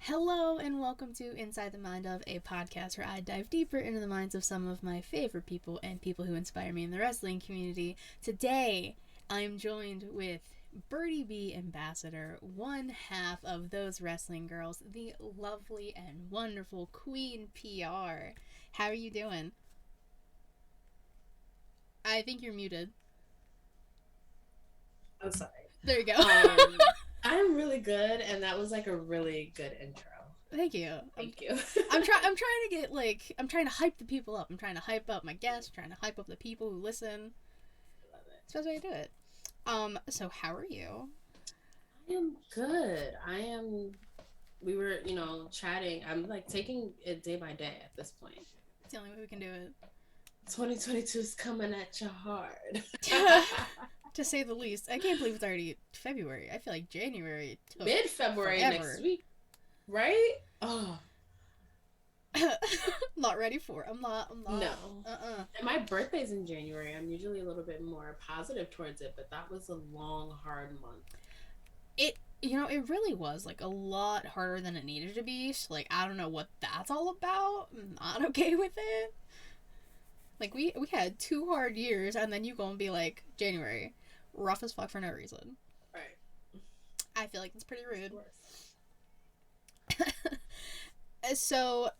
Hello and welcome to Inside the Mind of, a podcast where I dive deeper into the minds of some of my favorite people and people who inspire me in the wrestling community. Today, I am joined with Birdie B Ambassador, one half of those wrestling girls, the lovely and wonderful Queen PR. How are you doing? I think you're muted. I'm sorry. There you go. I'm really good, and that was like a really good intro. Thank you. Thank you. I'm trying to get I'm trying to hype the people up. I'm trying to hype up my guests. I'm trying to hype up the people who listen. Love it. It's the best way to do it. So how are you? I am good. We were, chatting. I'm like taking it day by day at this point. It's the only way we can do it. 2022 is coming at you hard. To say the least. I can't believe it's already February. I feel like January took Mid-February forever. next week. Right? Oh. Not ready for it. I'm not. No. And my birthday's in January. I'm usually a little bit more positive towards it, but that was a long, hard month. It really was like a lot harder than it needed to be. So, like, I don't know what that's all about. I'm not okay with it. Like, we had 2 hard years, and then you go and be like, January, rough as fuck for no reason. Right. I feel like it's pretty rude. So,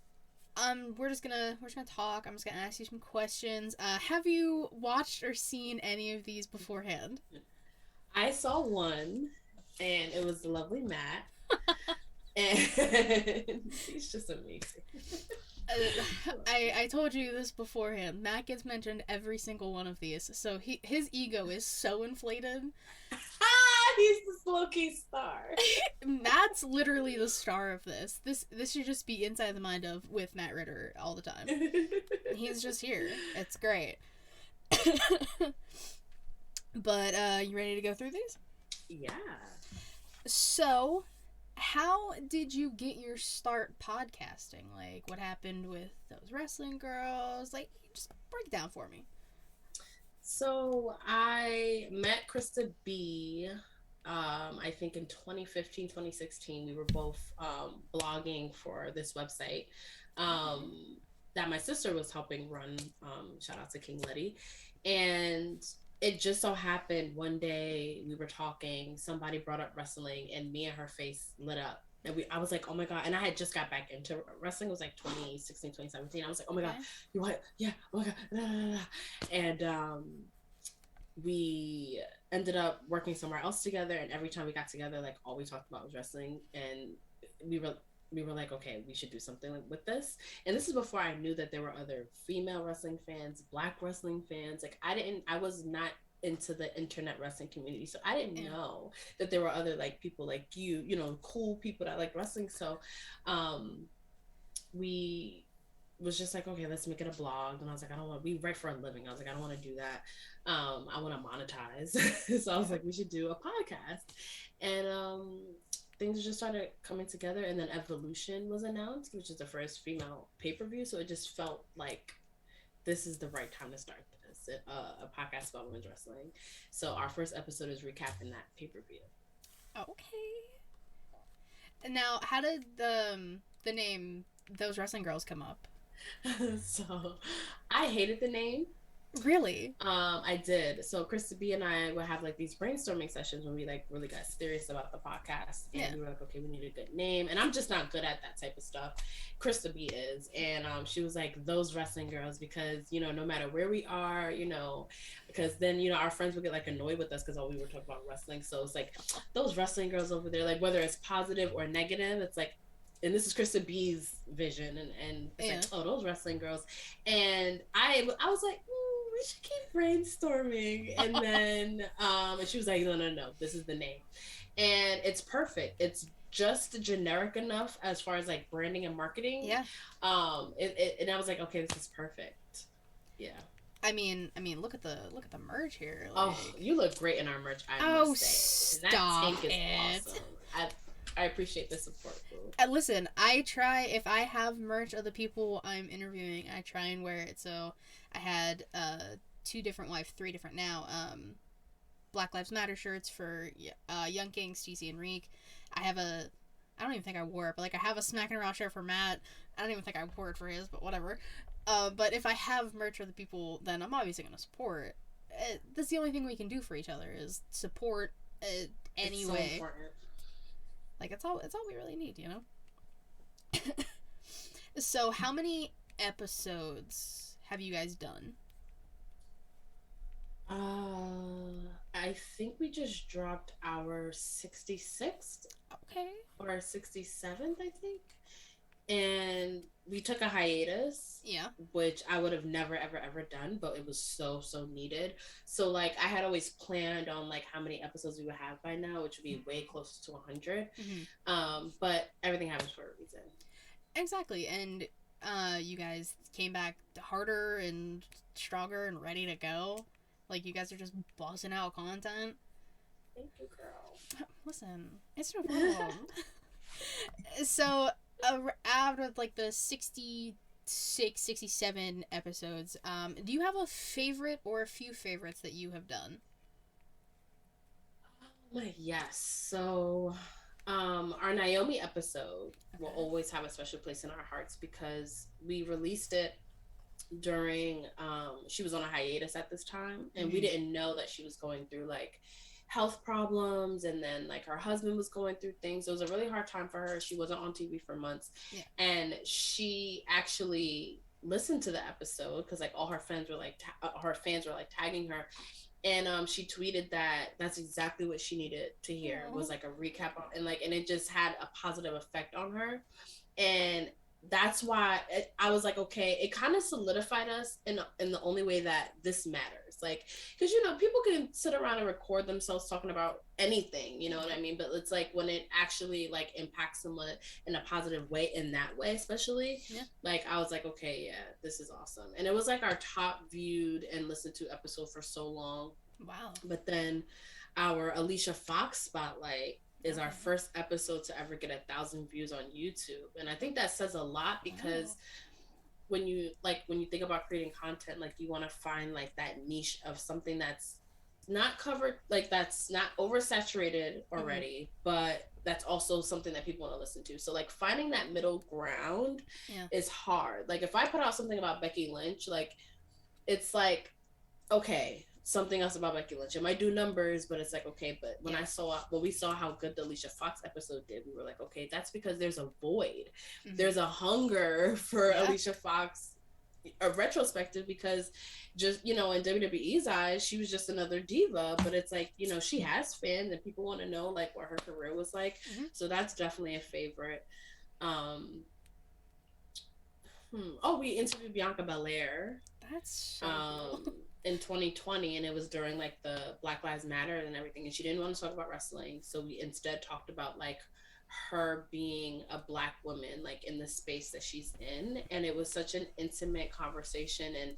we're just gonna talk. I'm just gonna ask you some questions. Have you watched or seen any of these beforehand? I saw one, and it was the lovely Matt, and he's just amazing. I told you this beforehand. Matt gets mentioned every single one of these, so his ego is so inflated. He's the low-key star. Matt's literally the star of this. This should just be Inside the Mind of with Matt Ritter all the time. He's just here. It's great. But you ready to go through these? Yeah. So, how did you get your start podcasting? Like, what happened with those wrestling girls? Like, just break it down for me. So, I met Krista B, I think in 2015, 2016. We were both blogging for this website that my sister was helping run. Shout out to King Letty. And it just so happened one day we were talking, somebody brought up wrestling, and me and her face lit up. And I was like, oh my God. And I had just got back into wrestling. It was like 2016, 2017. I was like, oh my God, you what? Yeah, oh my God. Blah, blah, blah. And we ended up working somewhere else together. And every time we got together, like all we talked about was wrestling. And we were like, okay, we should do something with this. And this is before I knew that there were other female wrestling fans, Black wrestling fans. Like I was not into the internet wrestling community, so I didn't know that there were other like people like cool people that like wrestling. So we was just like, okay, let's make it a blog. And I was like, I don't want, we write for a living. I was like, I don't want to do that. I want to monetize. So I was like, we should do a podcast. And things just started coming together. And then Evolution was announced, which is the first female pay-per-view. So it just felt like this is the right time to start this, a podcast about women's wrestling. So our first episode is recapping that pay-per-view. Okay. Now, how did the name Those Wrestling Girls come up? So I hated the name. Really? I did. So Krista B and I would have like these brainstorming sessions when we like really got serious about the podcast, and we were like, okay, we need a good name. And I'm just not good at that type of stuff. Krista B is, and she was like, Those Wrestling Girls, because no matter where we are, because then our friends would get like annoyed with us because all we were talking about wrestling. So it's like those wrestling girls over there, like whether it's positive or negative, it's like. And this is Krista B's vision, and it's like, oh, those wrestling girls. And I was like, we should keep brainstorming. And then and she was like, no, this is the name. And it's perfect. It's just generic enough as far as like branding and marketing. Yeah. And I was like, okay, this is perfect. Yeah. I mean, look at the merch here. Like... Oh, you look great in our merch. I must say. Stop that tank is awesome. I appreciate the support. Listen, I try, if I have merch of the people I'm interviewing, I try and wear it. So I had 3 different now. Black Lives Matter shirts for Young Kings, TC and Reek. I have a I don't even think I wore it, but like I have a Smacking Around shirt for Matt. I don't even think I wore it for his, but whatever. But if I have merch for the people, then I'm obviously gonna support. That's the only thing we can do for each other is support anyway. So important. Like it's all we really need, you know. So how many episodes have you guys done? I think we just dropped our 66th. Okay. Or 67th, I think. And we took a hiatus. Yeah. Which I would have never, ever done, but it was so needed. So, like, I had always planned on, like, how many episodes we would have by now, which would be way closer to 100. Mm-hmm. But everything happens for a reason. Exactly. And you guys came back harder and stronger and ready to go. Like, you guys are just buzzing out content. Thank you, girl. Listen, it's no problem. So, after, like, the 66, 67 episodes, do you have a favorite or a few favorites that you have done? Yes. So, our Naomi episode will always have a special place in our hearts because we released it during she was on a hiatus at this time, and we didn't know that she was going through like health problems, and then like her husband was going through things. It was a really hard time for her. She wasn't on TV for months. And she actually listened to the episode because like all her fans were like tagging her, and she tweeted that that's exactly what she needed to hear. It was like a recap and it just had a positive effect on her. And that's why I was like, okay, it kind of solidified us in the only way that this matters. Like, because, people can sit around and record themselves talking about anything, you know what I mean? But it's like when it actually like impacts someone in a positive way, in that way, especially, like, I was like, okay, yeah, this is awesome. And it was like our top viewed and listened to episode for so long. Wow. But then our Alicia Fox spotlight is our first episode to ever get 1,000 views on YouTube. And I think that says a lot because when you think about creating content, like you want to find like that niche of something that's not covered, like that's not oversaturated already, but that's also something that people want to listen to. So like finding that middle ground is hard. Like if I put out something about Becky Lynch, like it's like, okay, something else about Becky Lynch. It might do numbers, but it's like, okay, but when we saw how good the Alicia Fox episode did, we were like, okay, that's because there's a void. There's a hunger for Alicia Fox, a retrospective, because just, in WWE's eyes, she was just another diva, but it's like, she has fans and people want to know like what her career was like. So that's definitely a favorite. We interviewed Bianca Belair. That's so cool. In 2020, and it was during like the Black Lives Matter and everything, and she didn't want to talk about wrestling, so we instead talked about like her being a Black woman like in the space that she's in, and it was such an intimate conversation, and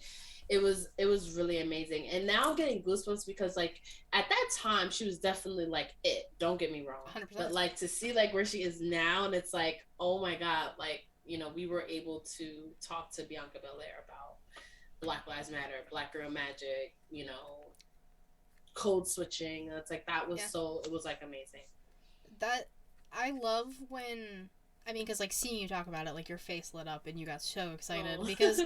it was really amazing. And now I'm getting goosebumps because like at that time she was definitely like don't get me wrong, 100%. But like to see like where she is now, and it's like, oh my god, like we were able to talk to Bianca Belair about Black Lives Matter, Black Girl Magic, code switching. It's like that was it was like amazing. That I love when, because like seeing you talk about it, like your face lit up and you got so excited because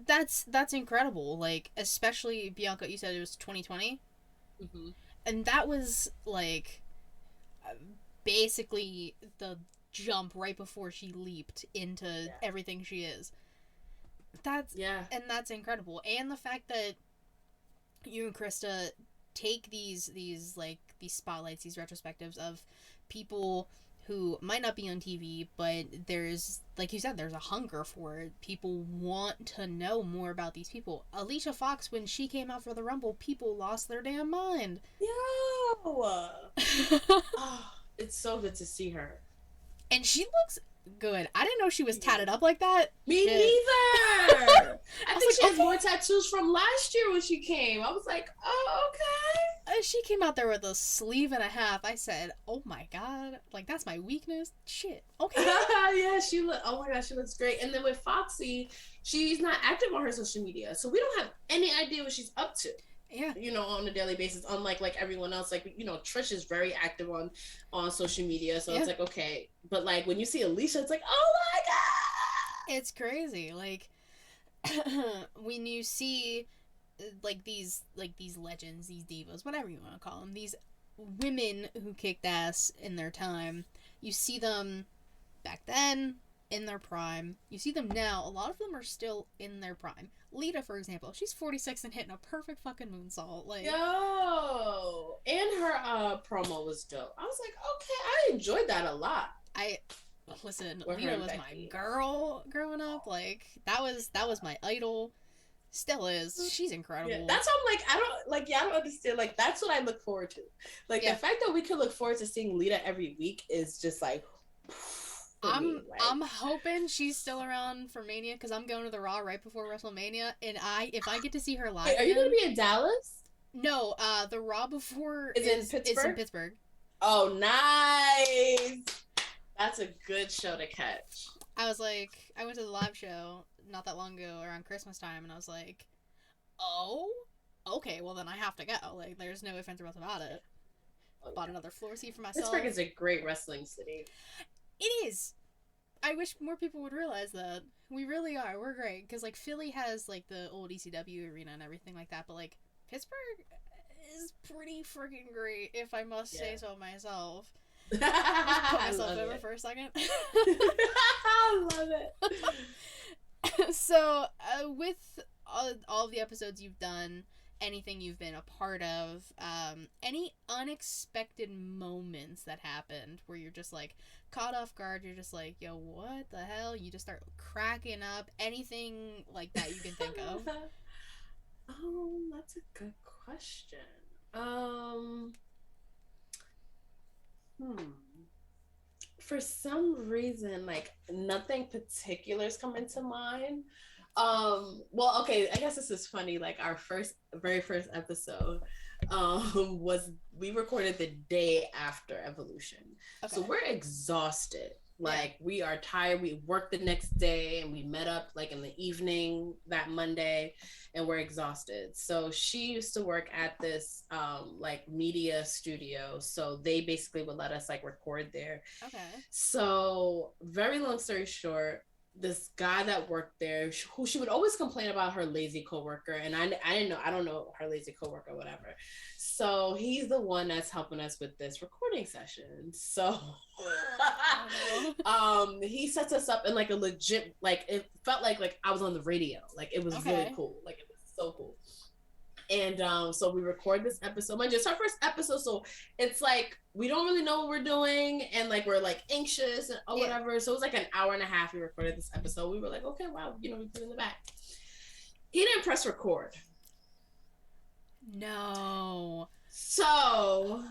that's incredible. Like especially Bianca, you said it was 2020, and that was like basically the jump right before she leaped into everything she is. And that's incredible. And the fact that you and Krista take these spotlights, these retrospectives of people who might not be on TV, but there's, like you said, there's a hunger for it. People want to know more about these people. Alicia Fox, when she came out for the Rumble, people lost their damn mind. It's so good to see her. And she looks good. I didn't know she was tatted up like that. Me neither. I think she has more tattoos from last year when she came. I was like, oh, okay. She came out there with a sleeve and a half. I said, oh my god, like that's my weakness. Shit. Okay. Yeah, oh my gosh, she looks great. And then with Foxy, she's not active on her social media, so we don't have any idea what she's up to. Yeah. You know, on a daily basis, unlike like everyone else. Like, you know, Trish is very active on social media, so it's like, okay, but like when you see Alicia, it's like, oh my god, it's crazy. Like when you see like these legends, these divas, whatever you want to call them, these women who kicked ass in their time, you see them back then in their prime. You see them now. A lot of them are still in their prime. Lita, for example, she's 46 and hitting a perfect fucking moonsault. Like, yo, and her promo was dope. I was like, okay, I enjoyed that a lot. Listen, Lita was my girl growing up. Like, that was my idol. Still is. She's incredible. Yeah, that's what I'm like. I don't understand. Like, that's what I look forward to. Like, the fact that we could look forward to seeing Lita every week is just like. I'm hoping she's still around for Mania, because I'm going to the Raw right before WrestleMania, and if I get to see her live. Wait, are you going to be in Dallas? No, the Raw before is in Pittsburgh. It's in Pittsburgh. Oh, nice. That's a good show to catch. I was like, I went to the live show not that long ago around Christmas time, and I was like, oh, okay, well then I have to go. Like, there's no ifs, ands, or buts about it. Bought another floor seat for myself. Pittsburgh is a great wrestling city. It is. I wish more people would realize that. We really are. We're great. Because, like, Philly has, like, the old ECW arena and everything like that. But, like, Pittsburgh is pretty freaking great, if I must say so myself. Just put myself over for a second. I love it. So, with all of the episodes you've done, anything you've been a part of, any unexpected moments that happened where you're just like caught off guard, you're just like, yo, what the hell? You just start cracking up, anything like that you can think of? That's a good question. For some reason, like, nothing particular is coming to mind. Well, okay, I guess this is funny. Like, our very first episode was, we recorded the day after Evolution. Okay. So we're exhausted. Like, we are tired. We worked the next day, and we met up like in the evening that Monday, and we're exhausted. So she used to work at this like media studio. So they basically would let us like record there. Okay. So very long story short, this guy that worked there, who she would always complain about her lazy coworker, and I don't know her lazy coworker, whatever. So he's the one that's helping us with this recording session. So he sets us up in like a legit, like, it felt like I was on the radio. Like, it was really cool. Like, it was so cool. And so we record this episode. Mind you, it's our first episode, so it's like we don't really know what we're doing, and like we're like anxious and whatever. So it was like an hour and a half we recorded this episode. We were like, okay, wow, you know, we put it in the back. He didn't press record. No. So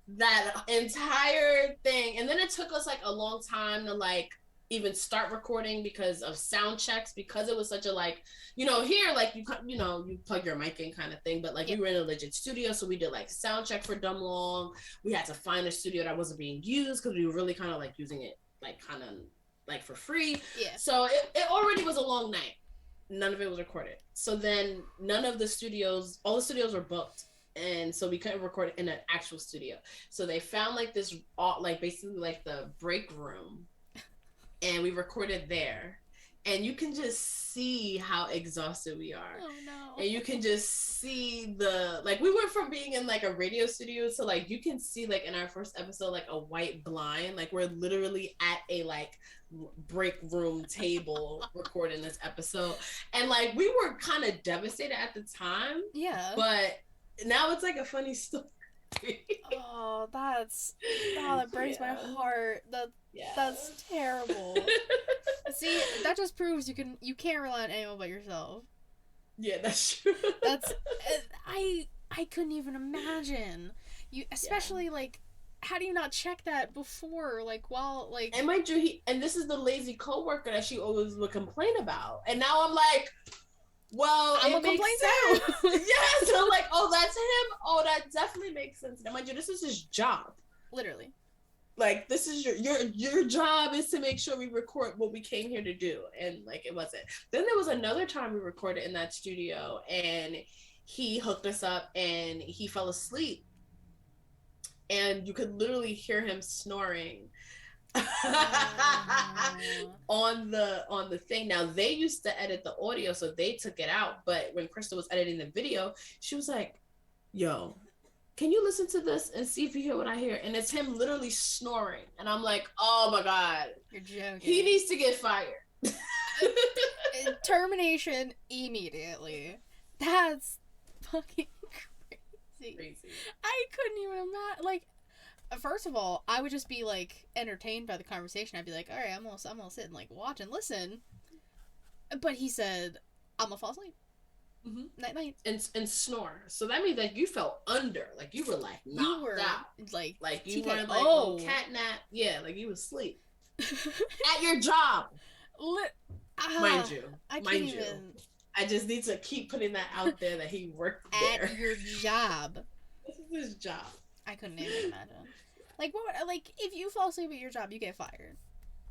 that entire thing, and then it took us like a long time to like even start recording because of sound checks, because it was such a like, you know, here, like, you plug your mic in kind of thing, but like we were in a legit studio, so we did like sound check for dumb long. We had to find a studio that wasn't being used because we were really kind of like using it like kind of like for free. Yeah. So it already was a long night. None of it was recorded. So then all the studios were booked. And so we couldn't record in an actual studio. So they found like this, like basically like the break room, and we recorded there. And you can just see how exhausted we are. Oh no. And you can just see like we went from being in like a radio studio to like, you can see like in our first episode, like a white blind, like we're literally at a like break room table recording this episode. And like, we were kind of devastated at the time. Yeah. But now it's like a funny story. That breaks my heart. That's terrible. See, that just proves you can't rely on anyone but yourself. Yeah, that's true. I couldn't even imagine. Especially like, how do you not check that before, like, while like? And mind you, this is the lazy coworker that she always would complain about, and now I'm like, well, I'm gonna complain too. Yes, I'm like, oh, that's him. Oh, that definitely makes sense. Now, mind you, this is his job. Literally. Like, this is your job is to make sure we record what we came here to do, and like, it wasn't. Then there was another time we recorded in that studio, and he hooked us up and he fell asleep. And you could literally hear him snoring on the thing. Now they used to edit the audio, so they took it out. But when Krista was editing the video, she was like, "Yo, can you listen to this and see if you hear what I hear?" And it's him literally snoring, and I'm like, "Oh my god, you're joking." He needs to get fired. Termination immediately. That's fucking crazy. I couldn't even imagine. Like, first of all, I would just be like entertained by the conversation. I'd be like, all right, I'm gonna sit and like watch and listen. But he said, "I'm gonna fall asleep." Night night. And snore. So that means that you felt under, like you were like knocked out, like you were like cat nap. Yeah, like you was asleep at your job. Mind you, I just need to keep putting that out there that he worked there. At your job. This is his job. I couldn't even imagine. Like, what? Like, if you fall asleep at your job, you get fired.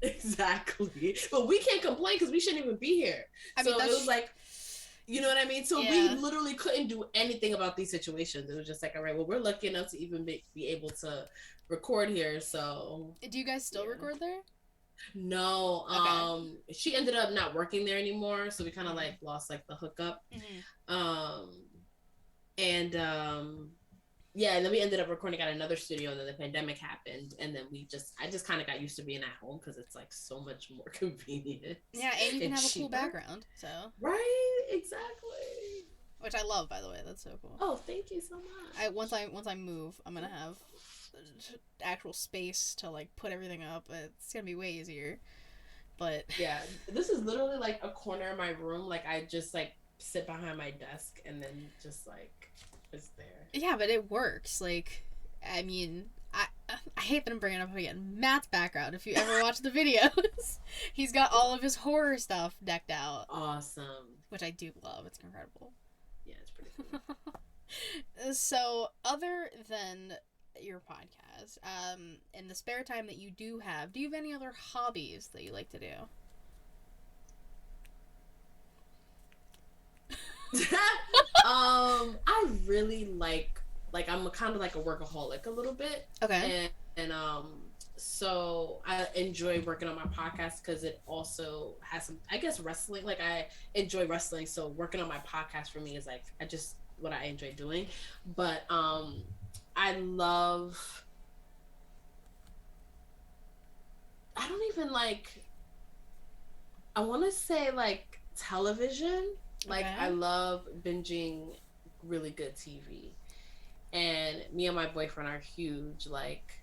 Exactly. But we can't complain because we shouldn't even be here. I mean, it was like, you know what I mean? So we literally couldn't do anything about these situations. It was just like, all right, well, we're lucky enough to even be able to record here. So do you guys still record there? No. Okay. She ended up not working there anymore, so we kind of like lost like the hookup. Yeah, and then we ended up recording at another studio, and then the pandemic happened, and then I just kind of got used to being at home because it's like so much more convenient. Yeah, and you can have a cool background, so. Right, exactly. Which I love, by the way. That's so cool. Oh, thank you so much. Once I move, I'm gonna have actual space to like put everything up. It's gonna be way easier. But yeah, this is literally like a corner of my room. Like I just like sit behind my desk and then just like it's there. Yeah, but it works. Like, I mean, I hate that I'm bringing it up again. Matt's background, if you ever watch the videos, he's got all of his horror stuff decked out. Awesome. Which I do love. It's incredible. Yeah, it's pretty cool. So, other than your podcast, in the spare time that you do you have any other hobbies that you like to do? I really like I'm kind of like a workaholic a little bit. Okay. And so I enjoy working on my podcast because it also has some, I guess, wrestling. Like I enjoy wrestling, so working on my podcast for me is like what I enjoy doing. But I don't even like, I want to say like television. Like I love binging really good TV, and me and my boyfriend are huge. Like,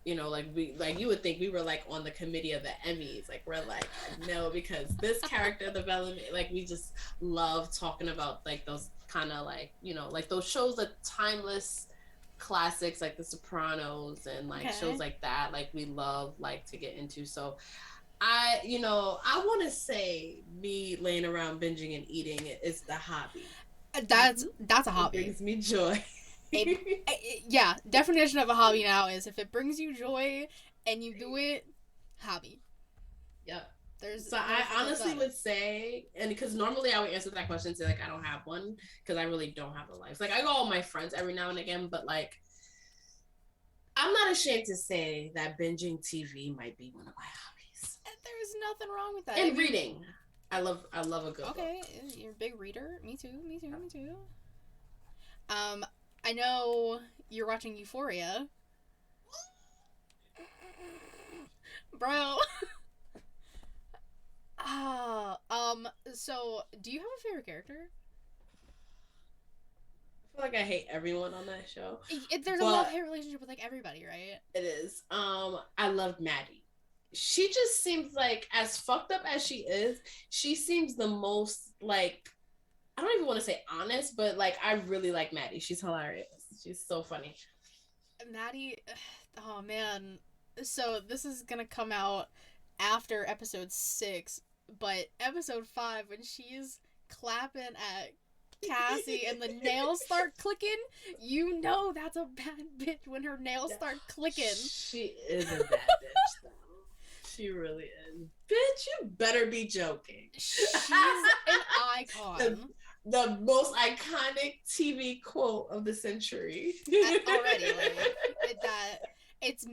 you know, like you would think we were like on the committee of the Emmys. Like we're like, no, because this character development. Like we just love talking about like those kind of like, you know, like those shows that timeless classics like The Sopranos and like shows like that. Like we love like to get into. So I want to say me laying around binging and eating is the hobby. That's a hobby. It brings me joy. Yeah, definition of a hobby now is if it brings you joy and you do it, hobby. Yep. I honestly would say, and because normally I would answer that question and say like I don't have one because I really don't have a life. Like I go with my friends every now and again, but like I'm not ashamed to say that binging TV might be one of my hobbies. There's nothing wrong with that. And reading. I love a good book. Okay, you're a big reader. Me too. I know you're watching Euphoria. Bro. So do you have a favorite character? I feel like I hate everyone on that show. There's a love-hate relationship with like everybody, right? It is. I love Maddie. She just seems like, as fucked up as she is, she seems the most like, I don't even want to say honest, but like I really like Maddie. She's hilarious. She's so funny. Maddie, oh man. So this is gonna come out after episode 6, but episode 5 when she's clapping at Cassie and the nails start clicking, you know that's a bad bitch when her nails start clicking. She is a bad bitch though. She really is. Bitch, you better be joking. She's an icon. the most iconic TV quote of the century. Already, like it's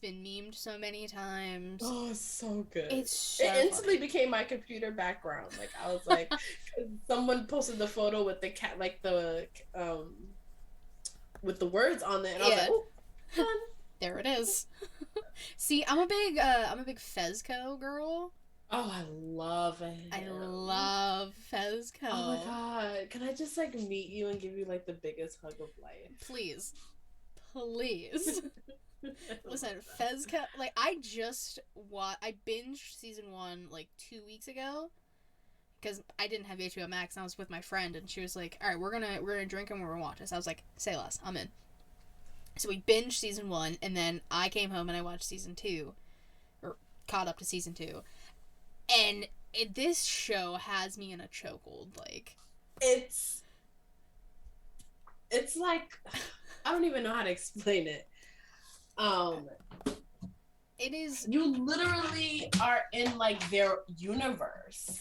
been memed so many times. Oh, it's so good. It's so it instantly funny. became my computer background. Like I was like, someone posted the photo with the cat, like the with the words on it, and I was like, oh, fun. There it is. See, I'm a big Fezco girl. Oh, I love it. I love Fezco. Oh my god. Can I just like meet you and give you like the biggest hug of life? Please. Listen, Fezco, like I binged season 1 like 2 weeks ago because I didn't have HBO Max and I was with my friend and she was like, "All right, we're gonna drink and we're gonna watch this." I was like, "Say less, I'm in." So we binged season 1 and then I came home and I watched season 2 or caught up to season 2. And this show has me in a chokehold. Like it's like I don't even know how to explain it. It is. You literally are in like their universe.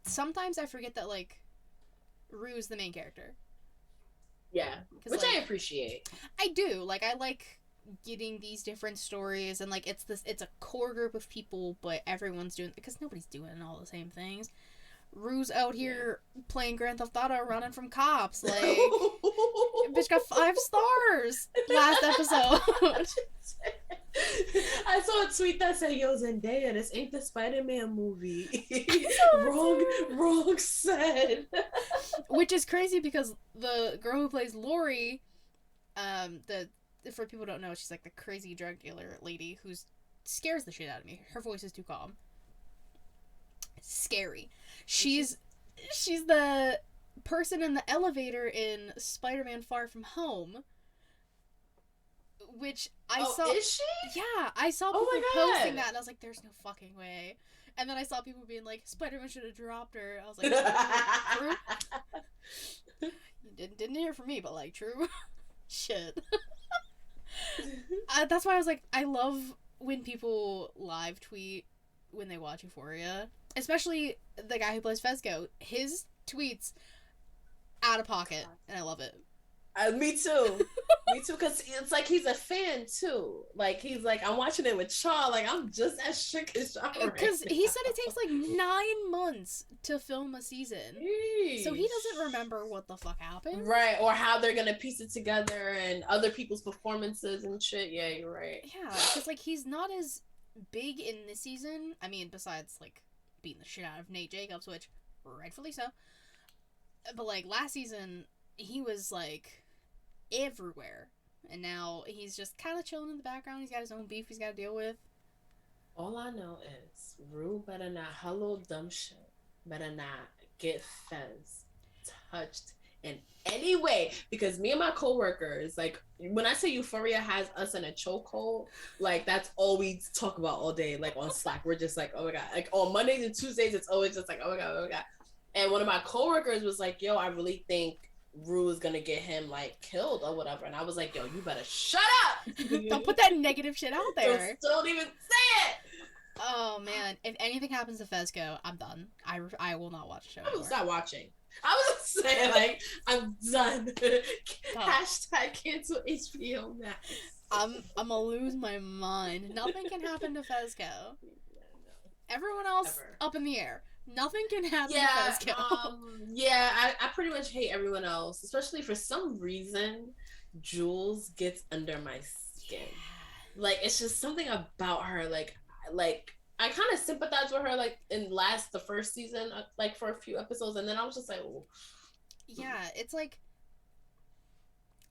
Sometimes I forget that like Rue's the main character. Yeah, which like, I appreciate. I do. Like I like getting these different stories and like it's a core group of people, but everyone's doing because nobody's doing all the same things. Rue's out here playing Grand Theft Auto, running from cops. Like, bitch got 5 stars last episode. I saw a tweet that said, "Yo, Zendaya, this ain't the Spider-Man movie." wrong said. Which is crazy because the girl who plays Lori, for people who don't know, she's like the crazy drug dealer lady who scares the shit out of me. Her voice is too calm. It's scary. She's the person in the elevator in Spider-Man Far From Home. Which I saw. Is she? Yeah, I saw people posting that and I was like, there's no fucking way. And then I saw people being like, Spider-Man should have dropped her. I was like, true? You didn't hear from me, but like, true? Shit. That's why I was like, I love when people live tweet when they watch Euphoria. Especially the guy who plays Fezco. His tweets out of pocket, and I love it. Me too. Me too, because it's like he's a fan too. Like he's like, I'm watching it with Shaw. Like I'm just as shook as Shaw. Because he said it takes like 9 months to film a season, so he doesn't remember what the fuck happened, right? Or how they're gonna piece it together and other people's performances and shit. Yeah, you're right. Yeah, because like he's not as big in this season. I mean, besides like beating the shit out of Nate Jacobs, which rightfully so. But like last season, he was like everywhere, and now he's just kind of chilling in the background. He's got his own beef he's got to deal with. All I know is Rue better not, her little dumb shit better not get Fez touched in any way, because me and my coworkers, like when I say Euphoria has us in a chokehold, like that's all we talk about all day. Like on Slack, we're just like, oh my god. Like on Mondays and Tuesdays, it's always just like, oh my god, oh my god. And one of my coworkers was like, yo, I really think Rue is gonna get him like killed or whatever. And I was like, yo, you better shut up. Don't put that negative shit out there. Don't even say it. Oh man, if anything happens to Fezco, I'm done. I will not watch the show anymore. I will stop watching. I was saying, like, I'm done. Hashtag cancel HBO Max. I'm gonna lose my mind. Nothing can happen to Fezco. Everyone else up in the air. Nothing can happen to Fezco. I pretty much hate everyone else, especially for some reason. Jules gets under my skin. Yeah. Like, it's just something about her. Like I kind of sympathize with her, like in the first season, like for a few episodes, and then I was just like, oh. Yeah, it's like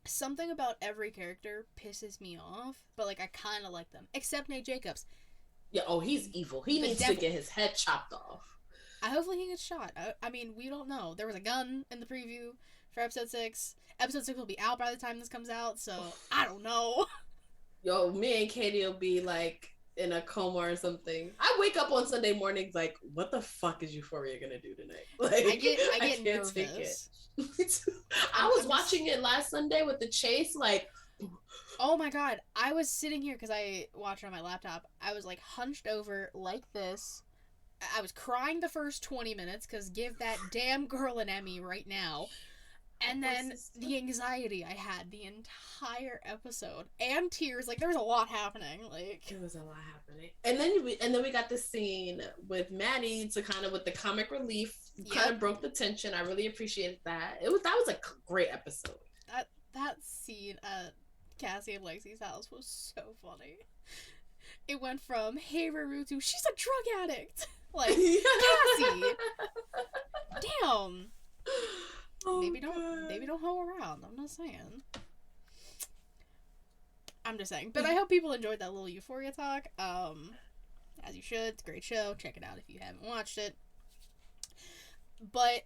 something about every character pisses me off, but like I kind of like them, except Nate Jacobs. Yeah, he's evil. He needs to get his head chopped off. Hopefully he gets shot. I mean, we don't know. There was a gun in the preview for episode 6. Episode 6 will be out by the time this comes out, so I don't know. Yo, me and Katie will be like in a coma or something. I wake up on Sunday mornings like, what the fuck is Euphoria gonna do tonight? Like, I get nervous. Take it. I was watching it last Sunday with the chase, like, oh my god, I was sitting here because I watched it on my laptop. I was like hunched over like this, I was crying the first 20 minutes because give that damn girl an Emmy right now. And then the anxiety I had the entire episode and tears, like there was a lot happening. Like there was a lot happening, and then we got this scene with Maddie to kind of with the comic relief, kind of broke the tension. I really appreciated that. That was a great episode. That scene at Cassie and Lexi's house was so funny. It went from hey Ruru to she's a drug addict. Like Cassie, damn. Oh, maybe don't hoe around. I'm not saying. I'm just saying. But I hope people enjoyed that little Euphoria talk. As you should. It's a great show. Check it out if you haven't watched it. But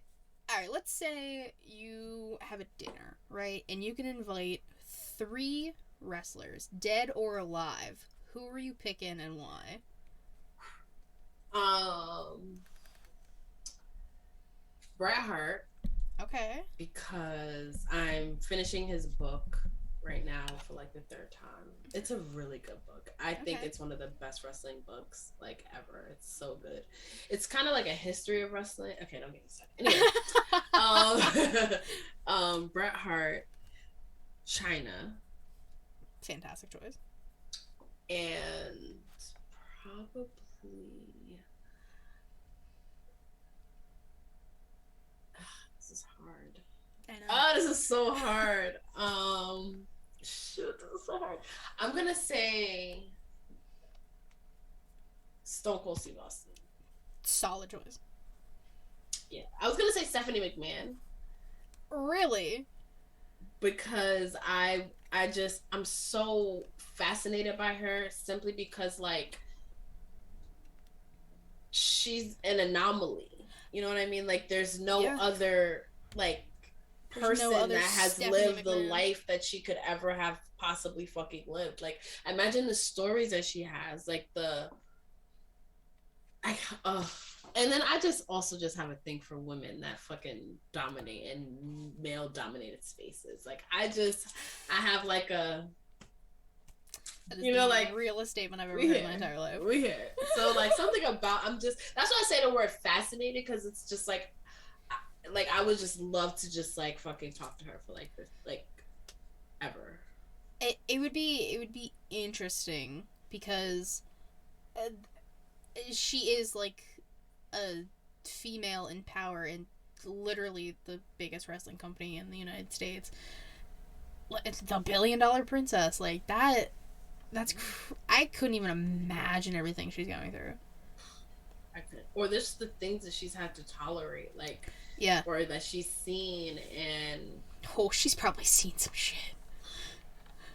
alright, let's say you have a dinner, right? And you can invite 3 wrestlers, dead or alive. Who are you picking and why? Bret Hart. Okay. Because I'm finishing his book right now for like the 3rd time. It's a really good book. I think it's one of the best wrestling books like ever. It's so good. It's kind of like a history of wrestling. Okay, don't get me started. Anyway, Bret Hart, China. Fantastic choice. And probably. This is hard. I know. Oh, this is so hard. Shoot, this is so hard. I'm gonna say Stone Cold Steve Austin. Solid choice. Yeah, I was gonna say Stephanie McMahon. Really? Because I'm so fascinated by her simply because like she's an anomaly. You know what I mean? Like there's no other like person that has Stephanie lived the life that she could ever have possibly fucking lived. Like imagine the stories that she has, like and then I just have a thing for women that fucking dominate in male dominated spaces. Like I have like a like realest statement I've ever heard in my entire life. We hear it. So like something about that's why I say the word fascinated, because it's just like I would just love to just like fucking talk to her for like this, like ever. It would be interesting because she is like a female in power in literally the biggest wrestling company in the United States. It's the $1 billion princess. Like I couldn't even imagine everything she's going through. I could. Or there's the things that she's had to tolerate, like or that she's seen, and she's probably seen some shit.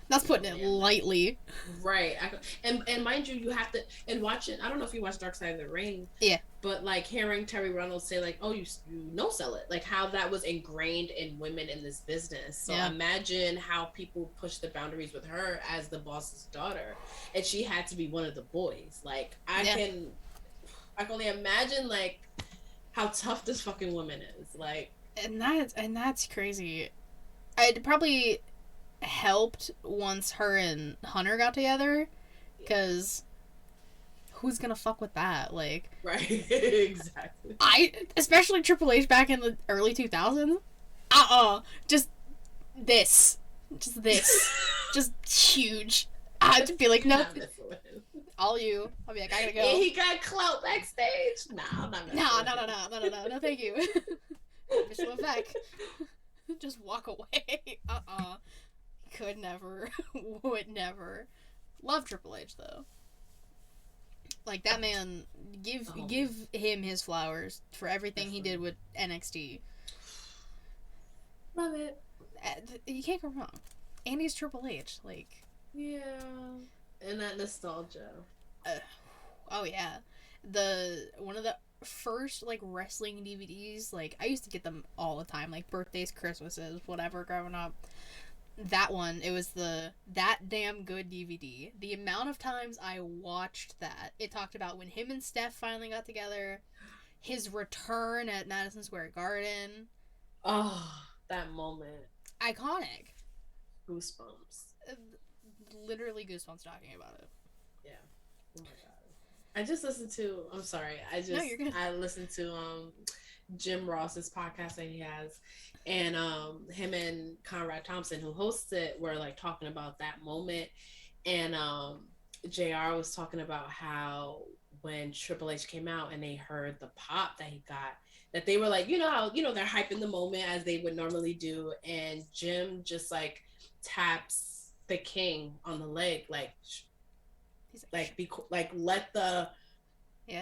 That's putting it lightly. Right. And mind you have to, and watch it. I don't know if you watch Dark Side of the Ring. Yeah. But like hearing Terry Reynolds say like, oh, you no-sell it. Like how that was ingrained in women in this business. So imagine how people push the boundaries with her as the boss's daughter. And she had to be one of the boys. Like I can only imagine like how tough this fucking woman is. Like and that's crazy. I'd probably helped once her and Hunter got together, because who's gonna fuck with that? Like right. Exactly. Especially Triple H back in the early 2000s. Just this just huge. I'd be like, no, all you. I'll be like, I gotta go. Yeah, he got clout backstage. Nah, I'm not. No, thank you. Visual effect. Just walk away. Could never. Would never. Love Triple H though. Like that man, give him his flowers for everything he did with NXT. Love it. You can't go wrong. And he's Triple H, like. Yeah. And that nostalgia. Oh yeah, one of the first like wrestling DVDs. Like I used to get them all the time, like birthdays, Christmases, whatever. Growing up. That one, it was That Damn Good DVD. The amount of times I watched that. It talked about when him and Steph finally got together, his return at Madison Square Garden. Oh, that moment. Iconic. Goosebumps. Literally goosebumps talking about it. Yeah. Oh my god. I just listened to. I'm sorry. No, you're good. I listened to Jim Ross's podcast that he has, and him and Conrad Thompson, who hosts it, were like talking about that moment, and Jr. was talking about how when Triple H came out and they heard the pop that he got, that they were like, you know how they're hyping the moment as they would normally do, and Jim just like taps the King on the leg, like let the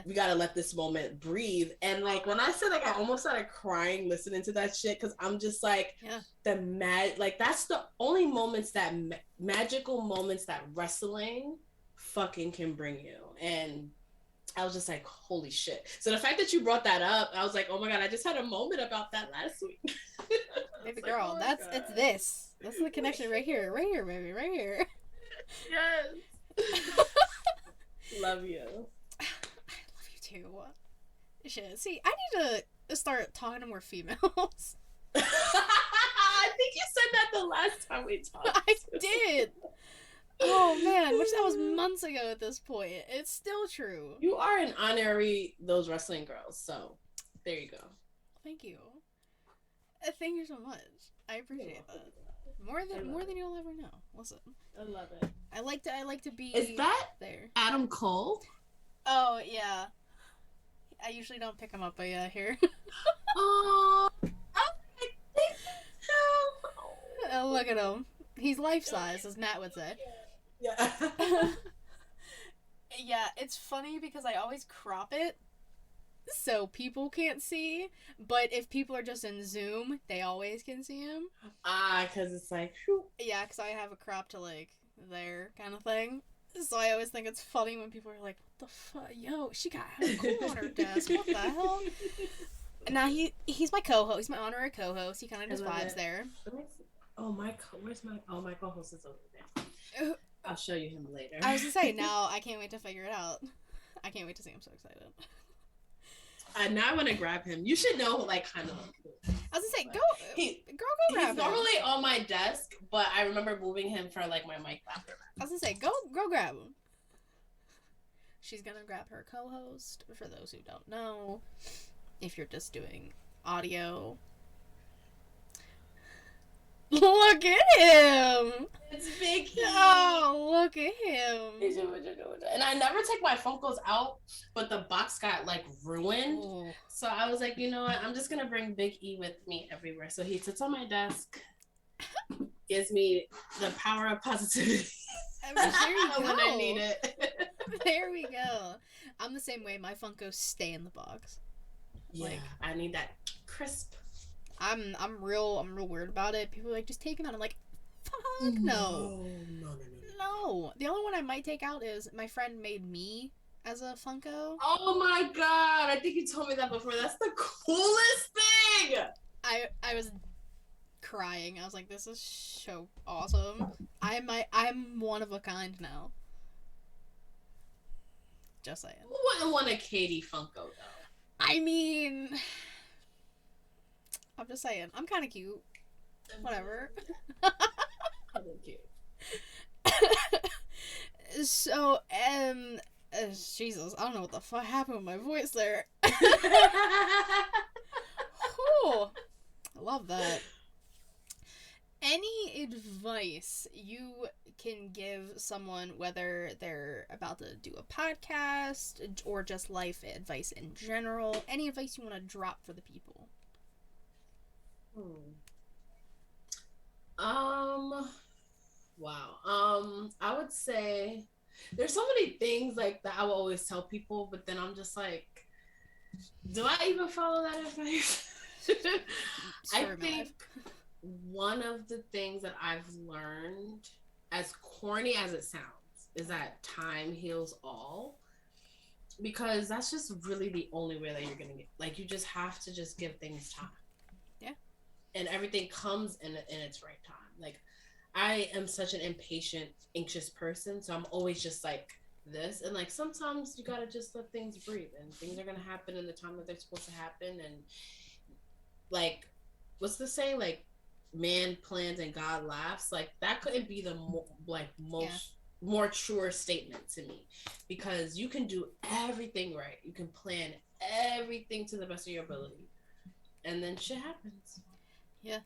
we gotta let this moment breathe. And like when I said, like, I almost started crying listening to that shit, because I'm just like, that's the only moments, that magical moments that wrestling fucking can bring you. And I was just like, holy shit. So the fact that you brought that up, I was like, oh my god, I just had a moment about that last week. Baby girl, like, oh it's this. That's the connection right here, baby, right here. Yes. Love you. I love you too. Shit. See, I need to start talking to more females. I think you said that the last time we talked. I did. Oh man, which that was months ago at this point. It's still true. You are an honorary those wrestling girls, so there you go. Thank you. Thank you so much. I appreciate that. More than you'll ever know. Listen. I love it. I like to be. Is that there? Adam Cole? Oh yeah. I usually don't pick him up, but yeah, here. Oh, I think so. Look at him. He's life size, as Matt would say. Yeah. Yeah, it's funny because I always crop it so people can't see, but if people are just in Zoom, they always can see him. Because it's like, whew. Yeah, because I have a crop to like there kind of thing. So I always think it's funny when people are like, what the fuck? Yo, she got Adam Cole on her desk. What the hell? Now he's my co-host. He's my honorary co-host. He kind of just vibes there. Where's my co-host is over there. I'll show you him later. I was gonna say, now I can't wait to figure it out. I can't wait to see him. I'm so excited. Now I want to grab him. You should know, like, kind of. I was gonna say, go grab him. He's normally on my desk, but I remember moving him for like my mic bathroom. I was gonna say, go grab him. She's gonna grab her co-host. For those who don't know, if you're just doing audio, look at him. It's Big E. Oh, look at him. And I never take my Funkos out, but the box got like ruined. Ooh. So I was like, you know what? I'm just gonna bring Big E with me everywhere. So he sits on my desk, gives me the power of positivity. There you go. When I need it. There we go. I'm the same way. My Funkos stay in the box. Yeah, like, I need that crisp. I'm real weird about it. People are like, just take him out. I'm like, fuck no. No. The only one I might take out is my friend made me as a Funko. Oh my god. I think you told me that before. That's the coolest thing. I was crying. I was like, this is so awesome. I'm one of a kind now. Just saying. Who wouldn't want a Katie Funko though? I mean, I'm just saying. I'm kind of cute. Whatever. I'm cute. So, Jesus, I don't know what the fuck happened with my voice there. Whew. I love that. Any advice you can give someone, whether they're about to do a podcast or just life advice in general, any advice you want to drop for the people? Wow. I would say there's so many things like that I will always tell people, but then I'm just like, do I even follow that advice? I think one of the things that I've learned, as corny as it sounds, is that time heals all. Because that's just really the only way that you're gonna get, like, you just have to just give things time. Yeah. And everything comes in its right time. Like, I am such an impatient, anxious person, so I'm always just like this. And like, sometimes you gotta just let things breathe, and things are gonna happen in the time that they're supposed to happen. And like, what's the saying? Like, man plans and God laughs. Like, that couldn't be the most more truer statement to me, because you can do everything right, you can plan everything to the best of your ability, and then shit happens. Yeah,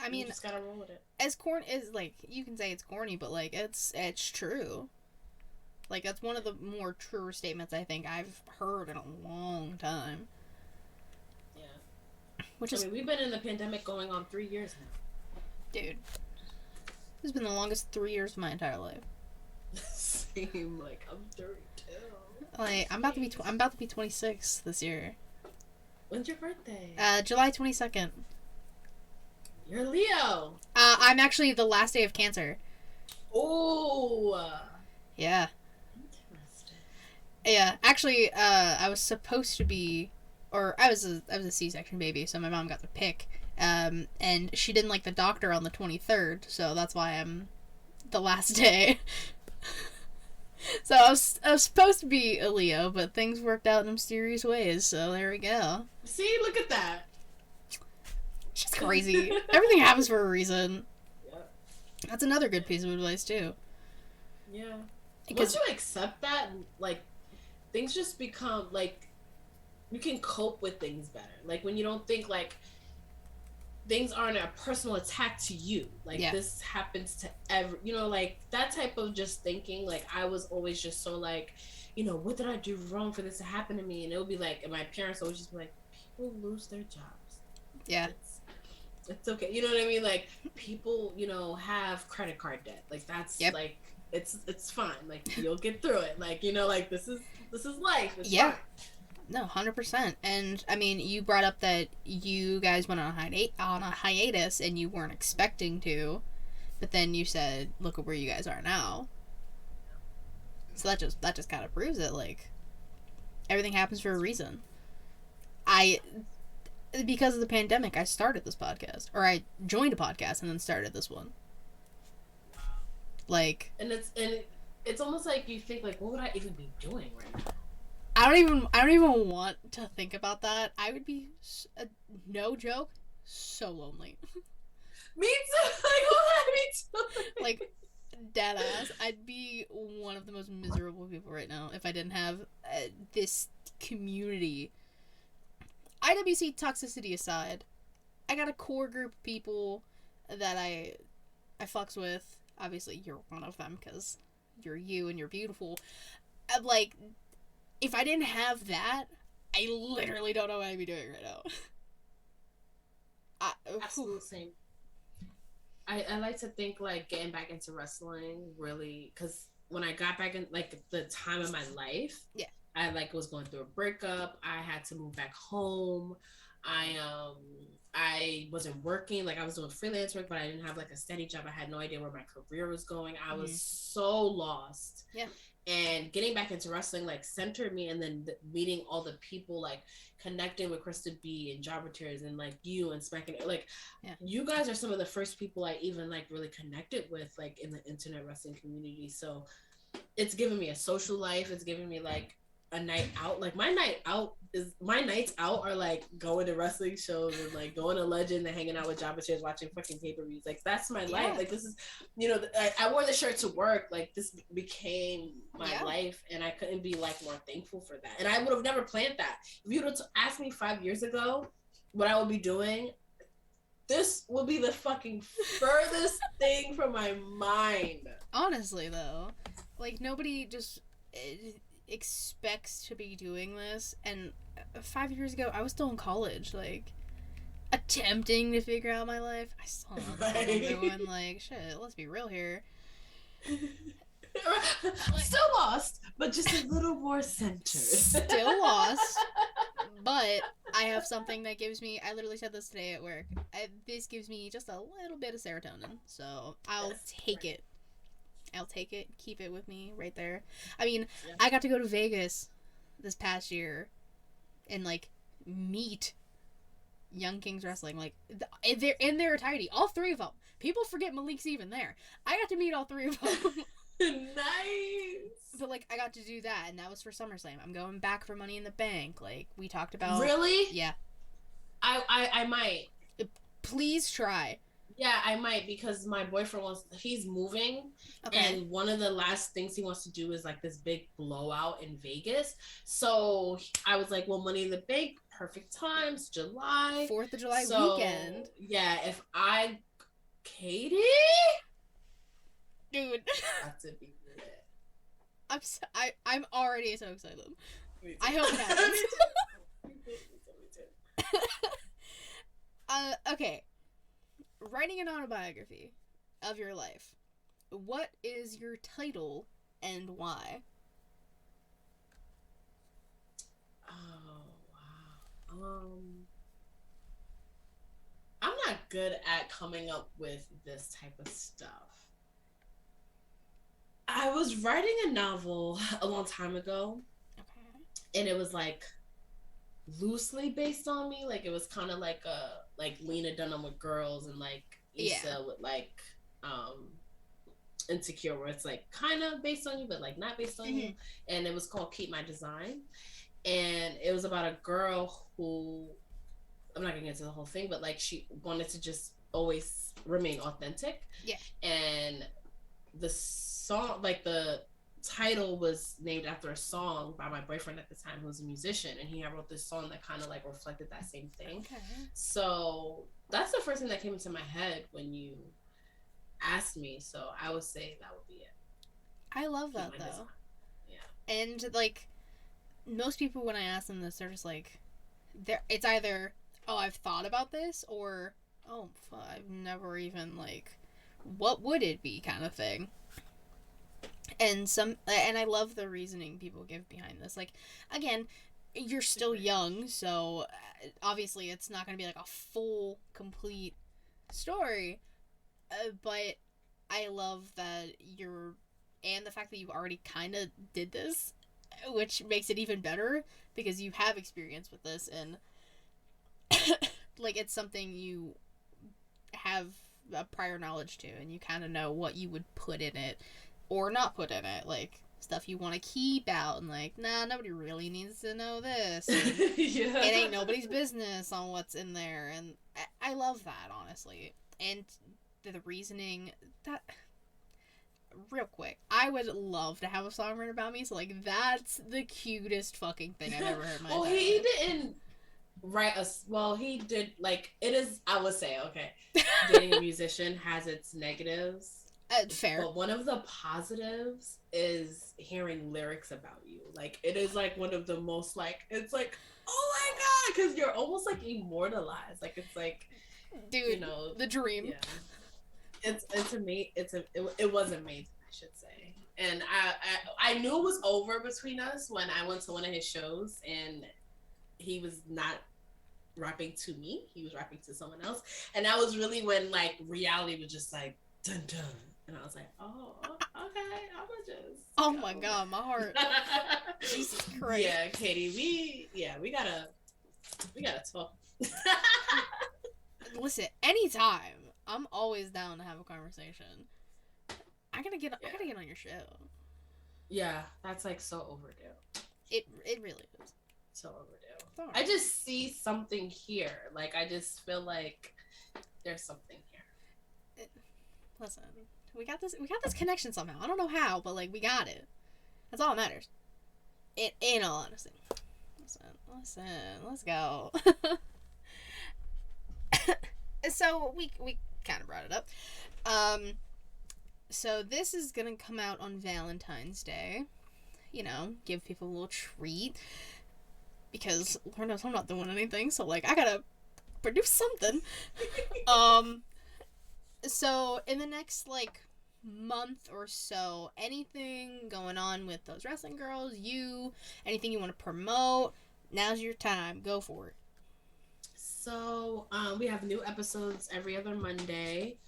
I mean, you just gotta roll with it. As corny as, like, you can say it's corny, but like it's true. Like, that's one of the more truer statements I think I've heard in a long time. Yeah, which is, I mean, we've been in the pandemic going on 3 years now, dude. This has been the longest 3 years of my entire life. Same. Like, I'm 32. Like, I'm about to be 26 this year. When's your birthday? July 22nd. You're Leo. I'm actually the last day of Cancer. Oh. Yeah. Interesting. Yeah. Actually, I was supposed to be, or I was a C-section baby, so my mom got to pick. And she didn't like the doctor on the 23rd, so that's why I'm the last day. So I was supposed to be a Leo, but things worked out in mysterious ways, so there we go. See, look at that. It's just crazy. Everything happens for a reason. Yeah. That's another good piece of advice, too. Yeah. Because once you accept that, like, things just become, like, you can cope with things better. Like, when you don't think, like, things aren't a personal attack to you. Like, this happens to like, that type of just thinking. Like, I was always just so, like, what did I do wrong for this to happen to me? And it would be like, and my parents always just be like, people lose their jobs. Yeah. It's okay. You know what I mean? Like, people, have credit card debt. Like, that's like, it's fine. Like, you'll get through it. Like, like, this is life. It's fine. No, 100%. And, I mean, you brought up that you guys went on a hiatus and you weren't expecting to, but then you said, look at where you guys are now. So that just kind of proves it. Like, everything happens for a reason. Because of the pandemic, I started this podcast. Or I joined a podcast and then started this one. Like... And it's almost like you think, like, what would I even be doing right now? I don't even want to think about that. I would be, no joke, so lonely. Me too. Like, what would I be doing? Like, dead ass. I'd be one of the most miserable people right now if I didn't have this community. IWC toxicity aside, I got a core group of people that I fucks with. Obviously, you're one of them because you're you and you're beautiful. Like, if I didn't have that, I literally don't know what I'd be doing right now. Absolutely same. I like to think, like, getting back into wrestling really, because when I got back in, like, the time of my life, I, like, was going through a breakup. I had to move back home. I wasn't working. Like, I was doing freelance work, but I didn't have, like, a steady job. I had no idea where my career was going. I was so lost. Yeah. And getting back into wrestling, like, centered me, and then meeting all the people, like, connecting with Krista B and Jobberteers and, like, you and Smacking, like, you guys are some of the first people I even, like, really connected with, like, in the internet wrestling community. So it's given me a social life. It's given me, like, a night out. Like, my nights out are, like, going to wrestling shows and, like, going to Legend and hanging out with Jobberteers, watching fucking pay-per-views. Like, that's my life. Like, this is, I wore the shirt to work. Like, this became my life, and I couldn't be, like, more thankful for that. And I would have never planned that. If you would have asked me 5 years ago what I would be doing, this will be the fucking furthest thing from my mind. Honestly, though, like, nobody just expects to be doing this. And 5 years ago, I was still in college, like, attempting to figure out my life. I still don't know what I'm doing. Like, shit, let's be real here. Still lost, but just a little more centered. Still lost, but I have something that gives me, I literally said this today at work, this gives me just a little bit of serotonin, so I'll take it. I'll take it, keep it with me right there. I mean, I got to go to Vegas this past year and, like, meet Young Kings Wrestling, like, they're in their entirety, all three of them. People forget Malik's even there. I got to meet all three of them. Nice. But, like, I got to do that, and that was for SummerSlam. I'm going back for Money in the Bank. Like, we talked about. Really? Yeah. I might. Please try. Yeah, I might, because my boyfriend he's moving, and one of the last things he wants to do is like this big blowout in Vegas. So I was like, well, Money in the Bank, perfect times, July. 4th of July weekend. Yeah, if Katie? Dude. That's to be lit. I'm already so excited. I hope it happens. Okay. Writing an autobiography of your life. What is your title and why? Oh, wow. I'm not good at coming up with this type of stuff. I was writing a novel a long time ago. Okay. And it was like loosely based on me. Like it was kind of like Lena Dunham with Girls, and like Issa with like Insecure, where it's like kind of based on you but like not based on you. And it was called Keep My Design, and it was about a girl who, I'm not gonna get into the whole thing, but like she wanted to just always remain authentic. Yeah. And the song, like the title was named after a song by my boyfriend at the time, who was a musician, and he wrote this song that kind of like reflected that same thing. Okay. So that's the first thing that came into my head when you asked me. So I would say that would be it. I love that though. Design. Yeah. And like most people, when I ask them this, they're just like, it's either, oh, I've thought about this, or oh, I've never even like, what would it be, kind of thing. And I love the reasoning people give behind this. Like, again, you're still young, so obviously it's not going to be like a full, complete story. But I love that and the fact that you already kind of did this, which makes it even better because you have experience with this, and like it's something you have a prior knowledge to, and you kind of know what you would put in it or not put in it, like stuff you want to keep out, and like, nah, nobody really needs to know this. Yeah. It ain't nobody's business on what's in there, and I love that, honestly. And the reasoning, that, real quick, I would love to have a song written about me, so like that's the cutest fucking thing I've ever heard in my life. Well, he didn't write he did, like, it is, I would say, okay, dating a musician has its negatives. Fair. But one of the positives is hearing lyrics about you. Like, it is like one of the most, like, it's like, oh my god, because you're almost like immortalized. Like, it's like, dude, you know, the dream. Yeah. It was amazing, I should say. And I knew it was over between us when I went to one of his shows, and he was not rapping to me, he was rapping to someone else, and that was really when like reality was just like dun dun. And I was like, oh, okay, I'm gonna just. Oh my god, my heart. Jesus Christ. Yeah, Katie, we gotta talk. Listen, anytime. I'm always down to have a conversation. I gotta get on your show. Yeah, that's like so overdue. It really is. So overdue. I just see something here. Like, I just feel like there's something here. Listen. We got this connection somehow. I don't know how, but like we got it. That's all that matters. In all honesty. Listen, let's go. So we kind of brought it up. So this is gonna come out on Valentine's Day. You know, give people a little treat, because Lord knows I'm not doing anything, so like I gotta produce something. So, in the next, like, month or so, anything going on with those wrestling girls, anything you want to promote, now's your time. Go for it. So, we have new episodes every other Monday.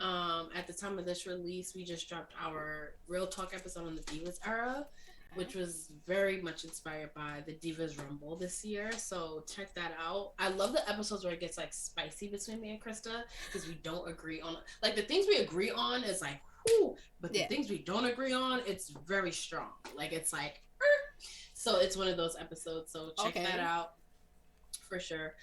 At the time of this release, we just dropped our Real Talk episode on the Divas era, which was very much inspired by the Divas Rumble this year. So check that out. I love the episodes where it gets like spicy between me and Krista, because we don't agree on, like, the things we agree on is like, whoo, but the things we don't agree on, it's very strong. Like, it's like, so it's one of those episodes. So check that out for sure.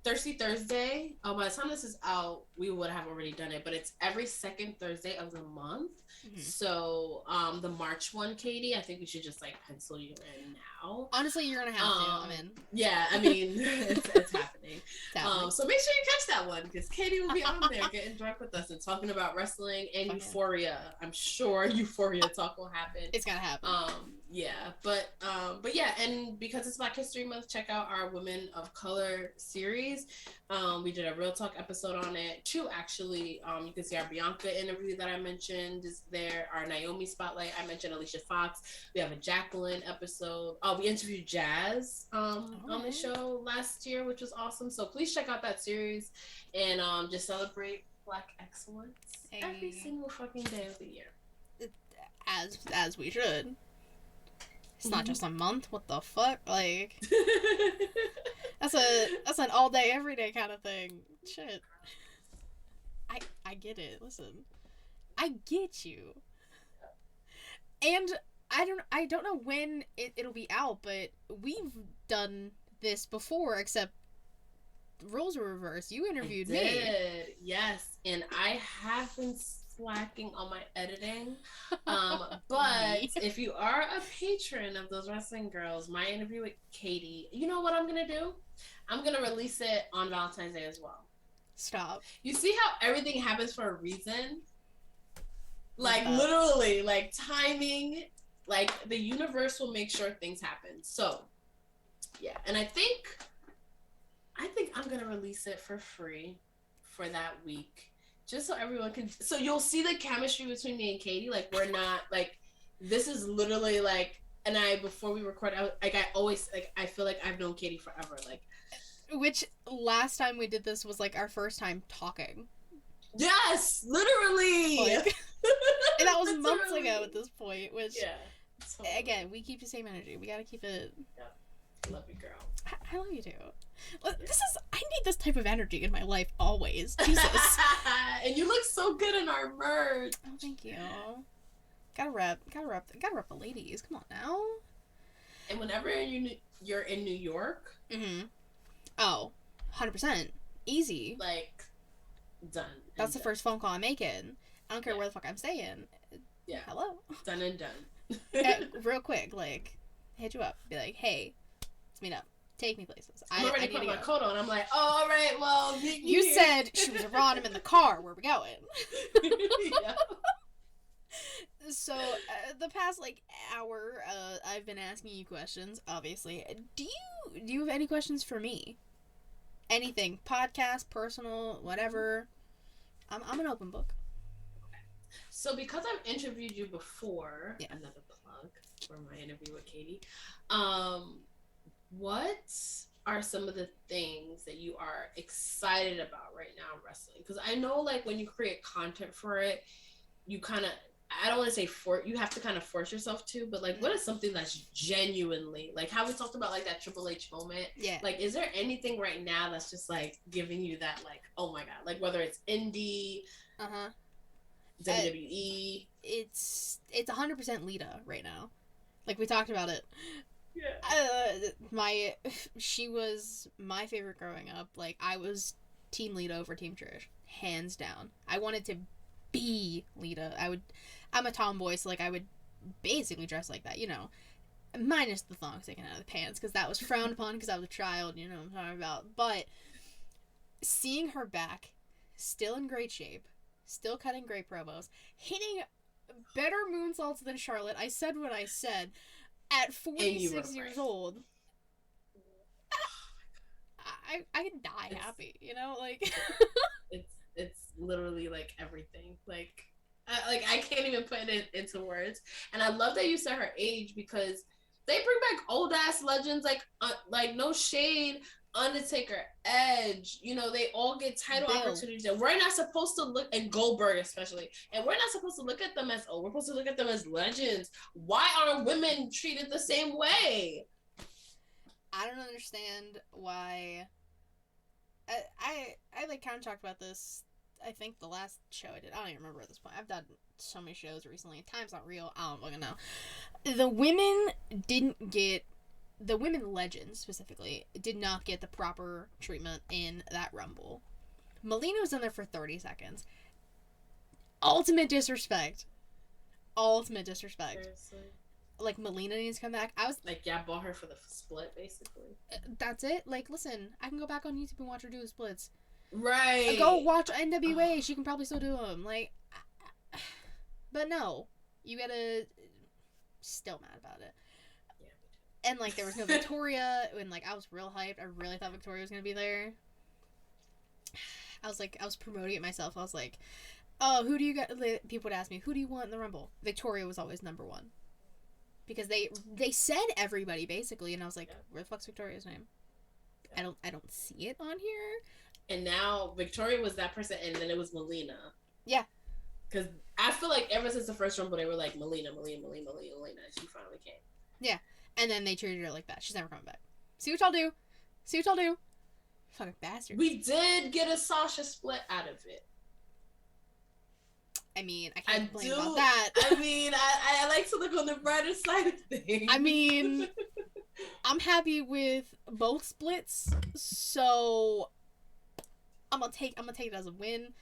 Thirsty Thursday. By the time this is out, we would have already done it, but it's every second Thursday of the month. Mm-hmm. So, the March one, Katie, I think we should just like pencil you in now. Honestly, you're gonna have to. I'm in. Yeah, I mean, it's happening. So make sure you catch that one because Katie will be on there getting drunk with us and talking about wrestling and Euphoria. I'm sure Euphoria talk will happen. It's gonna happen. Yeah, but yeah, and because it's Black History Month, check out our Women of Color series. We did a Real Talk episode on it. 2 actually. You can see our Bianca interview that I mentioned is there. Our Naomi spotlight. I mentioned Alicia Fox. We have a Jacqueline episode. We interviewed Jazz on the show last year, which was awesome. So please check out that series and just celebrate Black excellence every single fucking day of the year. As we should. It's not just a month. What the fuck? Like, that's an all day, every day kind of thing. Shit. I get it. Listen, I get you. And I don't know when it'll be out, but we've done this before, except roles were reversed. You interviewed me. Yes, and I have been slacking on my editing, but if you are a patron of Those Wrestling Girls, my interview with Katie, you know what I'm gonna do? I'm gonna release it on Valentine's Day as well. Stop. You see how everything happens for a reason? Like, literally, like, timing, like, the universe will make sure things happen. So, yeah, and I think I'm gonna release it for free for that week. Just so everyone can, so you'll see the chemistry between me and Katie. Like, we're not, like, this is literally, like, and before we record, I feel like I've known Katie forever. Like, which last time we did this was, like, our first time talking. Yes, literally! Like, and that was months ago at this point, which, yeah, totally. Again, we keep the same energy. We gotta keep it. Yeah. Love you, girl. I love you too. I need this type of energy in my life always. Jesus. And you look so good in our merch. Oh, thank you. Gotta rep the ladies. Come on now. And whenever you're in New York. Mm-hmm. Oh, 100%. Easy. Like, done. That's the first phone call I'm making. I don't care where the fuck I'm staying. Yeah. Hello. Done and done. Real quick, like, hit you up. Be like, hey, let's meet up. Take me places. I'm already putting my coat on. I'm like, oh, all right, well, you said she was around him in the car. Where we going? Yeah. So, the past, like, hour, I've been asking you questions, obviously. Do you have any questions for me? Anything. Podcast, personal, whatever. I'm an open book. Okay. So, because I've interviewed you before, another plug for my interview with Katie, what are some of the things that you are excited about right now in wrestling? Because I know, like, when you create content for it, you kind of, I don't want to say you have to kind of force yourself to, but, like, what is something that's genuinely, like, how we talked about, like, that Triple H moment? Yeah. Like, is there anything right now that's just, like, giving you that, like, oh my God, like, whether it's indie, WWE? It's 100% Lita right now. Like, we talked about it. Yeah. She was my favorite growing up. Like, I was Team Lita over Team Trish, hands down. I wanted to be Lita. I'm a tomboy, so, like, I would basically dress like that, you know, minus the thongs taken out of the pants, because that was frowned upon because I was a child, you know what I'm talking about. But seeing her back, still in great shape, still cutting great promos, hitting better moonsaults than Charlotte. I said what I said. At 46 years old, I can die happy, you know, like. it's literally, like, everything, like I can't even put it into words. And I love that you said her age, because they bring back old ass legends, like no shade, Undertaker, Edge, you know, they all get title opportunities, and we're not supposed to look, and Goldberg especially, and we're not supposed to look at them as, we're supposed to look at them as legends. Why aren't women treated the same way? I don't understand why. I like kind of talked about this, I think the last show I did. I don't even remember at this point. I've done so many shows recently. Time's not real. I don't fucking know. The women didn't get the women legends specifically did not get the proper treatment in that Rumble. Melina was in there for 30 seconds. Ultimate disrespect. Seriously. Like, Melina needs to come back. I was like, yeah, I bought her for the split, basically. That's it. Like, listen, I can go back on YouTube and watch her do the splits. Right. Go watch NWA. She can probably still do them. Like, but no, you gotta. Still mad about it. Yeah. And like, there was no Victoria, and like, I was real hyped. I really thought Victoria was gonna be there. I was promoting it myself. I was like, oh, who do you got? People would ask me, who do you want in the Rumble? Victoria was always number one. Because they said everybody basically, and I was like, where the fuck's Victoria's name? I don't see it on here. And now Victoria was that person, and then it was Melina. Yeah. Because I feel like ever since the first Rumble, they were like Melina. And she finally came. Yeah. And then they treated her like that. She's never coming back. See what y'all do. Fucking bastard. We did get a Sasha split out of it. I mean, I can't complain about that. I mean, I like to look on the brighter side of things. I mean, I'm happy with both splits, so I'm gonna take it as a win.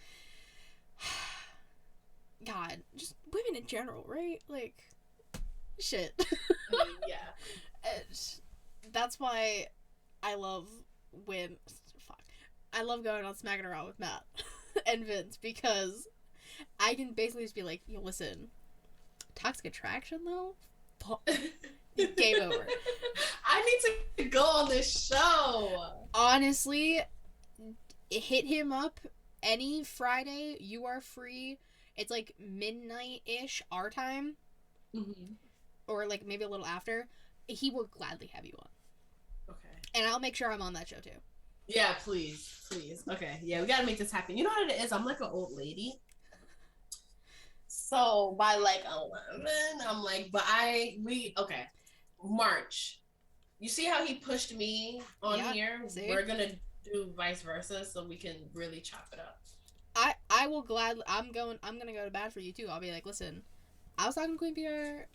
God, just women in general, right? Like, shit. I mean, yeah. That's why I love I love going on Smacking Around with Matt and Vince, because I can basically just be like, yo, listen, toxic attraction though? Game over. I need to go on this show. Honestly, hit him up any Friday. You are free. It's like midnight-ish our time. Mm-hmm. Or like maybe a little after. He will gladly have you on. Okay. And I'll make sure I'm on that show too. Yeah, please. Okay, yeah, we gotta make this happen. You know what it is? I'm like an old lady. So by like 11, I'm like, okay, March. You see how he pushed me on here? See? We're gonna do vice versa, so we can really chop it up. I will gladly. I'm gonna go to bat for you too. I'll be like, listen, I was talking to Queen Peter,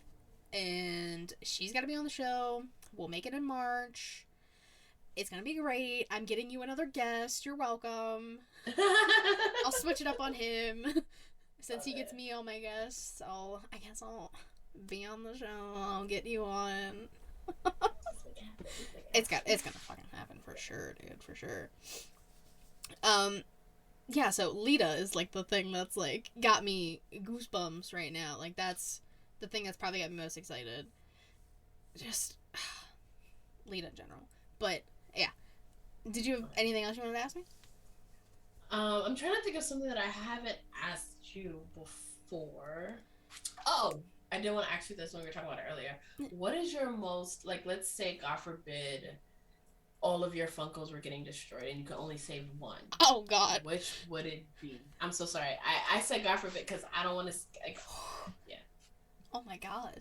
and she's gotta be on the show. We'll make it in March. It's gonna be great. I'm getting you another guest. You're welcome. I'll switch it up on him. Since he gets me on my guests, I guess I'll be on the show. I'll get you on. It's gonna fucking happen for sure, dude, for sure. Yeah, so Lita is like the thing that's like got me goosebumps right now. Like, that's the thing that's probably got me most excited. Just Lita in general. But yeah, did you have anything else you wanted to ask me? I'm trying to think of something that I haven't asked you before. Oh, I did want to ask you this when we were talking about it earlier. What is your most, like, let's say, God forbid, all of your Funkos were getting destroyed and you could only save one. Oh, God. Which would it be? I'm so sorry. I said God forbid because I don't want to, like, yeah. Oh, my God.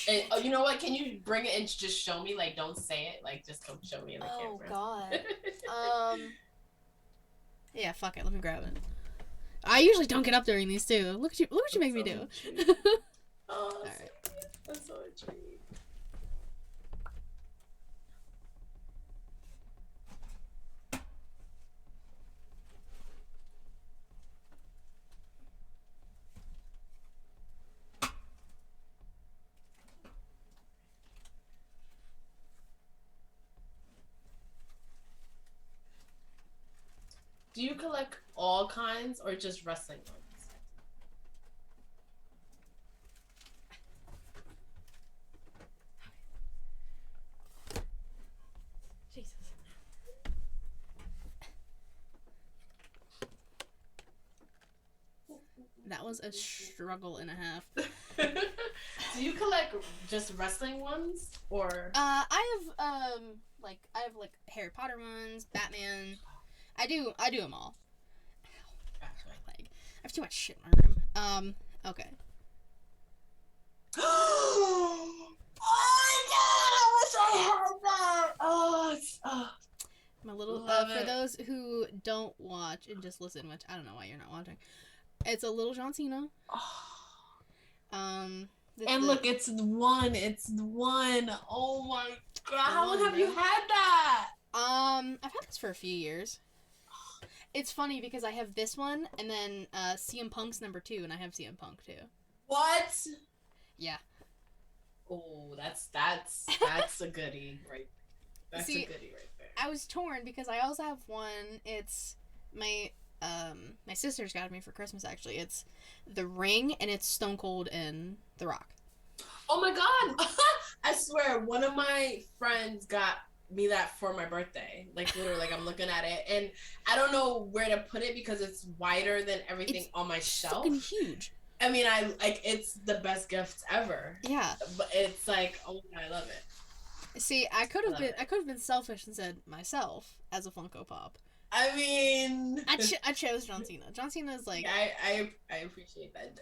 And, oh, you know what? Can you bring it and just show me? Like, don't say it. Like, just come show me in the camera. Oh, God. Yeah, fuck it. Let me grab it. I usually don't get up during these, too. Look what you make me do. Oh, all right. I'm so intrigued. Do you collect all kinds or just wrestling ones? Jesus. That was a struggle and a half. Do you collect just wrestling ones or? I have Harry Potter ones, Batman. I do them all. Like, I have too much shit in my room. Okay. Oh my God! I wish I had that. Oh. My little for those who don't watch and just listen, which I don't know why you're not watching. It's a little John Cena. And look, it's the one. Oh my god, how long have you had that? I've had this for a few years. It's funny because I have this one, and then CM Punk's number 2, and I have CM Punk too. What? Yeah. Oh, that's a goodie, right? That's a goodie right there. I was torn because I also have one. It's my sister's got me for Christmas. Actually, it's The Ring, and it's Stone Cold and The Rock. Oh my god! I swear, one of my friends got me that for my birthday. Like literally, like I'm looking at it, and I don't know where to put it because it's wider than everything on my shelf. It's fucking huge. I mean, it's the best gift ever. Yeah. But it's like, oh my god, I love it. See, I could have been selfish and said myself as a Funko Pop. I mean, I chose John Cena. John Cena's like, I appreciate that.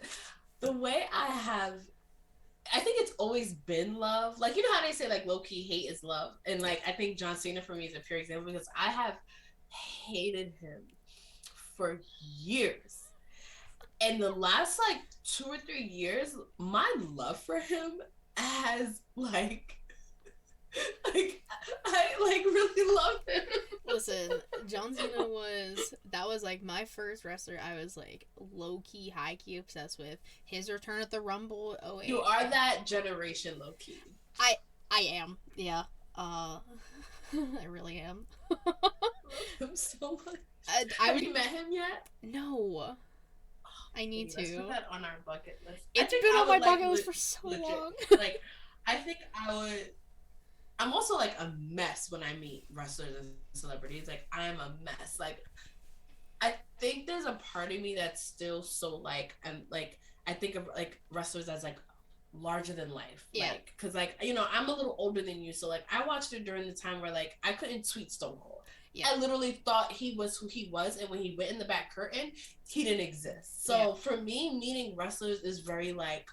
The way I think it's always been love. Like, you know how they say, like, low-key hate is love? And, like, I think John Cena, for me, is a pure example because I have hated him for years. And the last, like, 2 or 3 years, my love for him has, like I, like, really love him. Listen, John Cena was like my first wrestler I was like low-key, high-key obsessed with. His return at the Rumble 08. You are that generation low-key. I am, yeah. I really am. I love him so much. Have you met him yet? No. I need to. Let's put that on our bucket list. It's been on my bucket list for so long. Like, I think I would... I'm also, like, a mess when I meet wrestlers and celebrities. Like, I am a mess. Like, I think there's a part of me that's still so, like, I think of, like, wrestlers as, like, larger than life. Yeah. Like, because, like, you know, I'm a little older than you. So, like, I watched it during the time where, like, I couldn't tweet Stone Cold. Yeah. I literally thought he was who he was. And when he went in the back curtain, he didn't exist. So, for me, meeting wrestlers is very, like,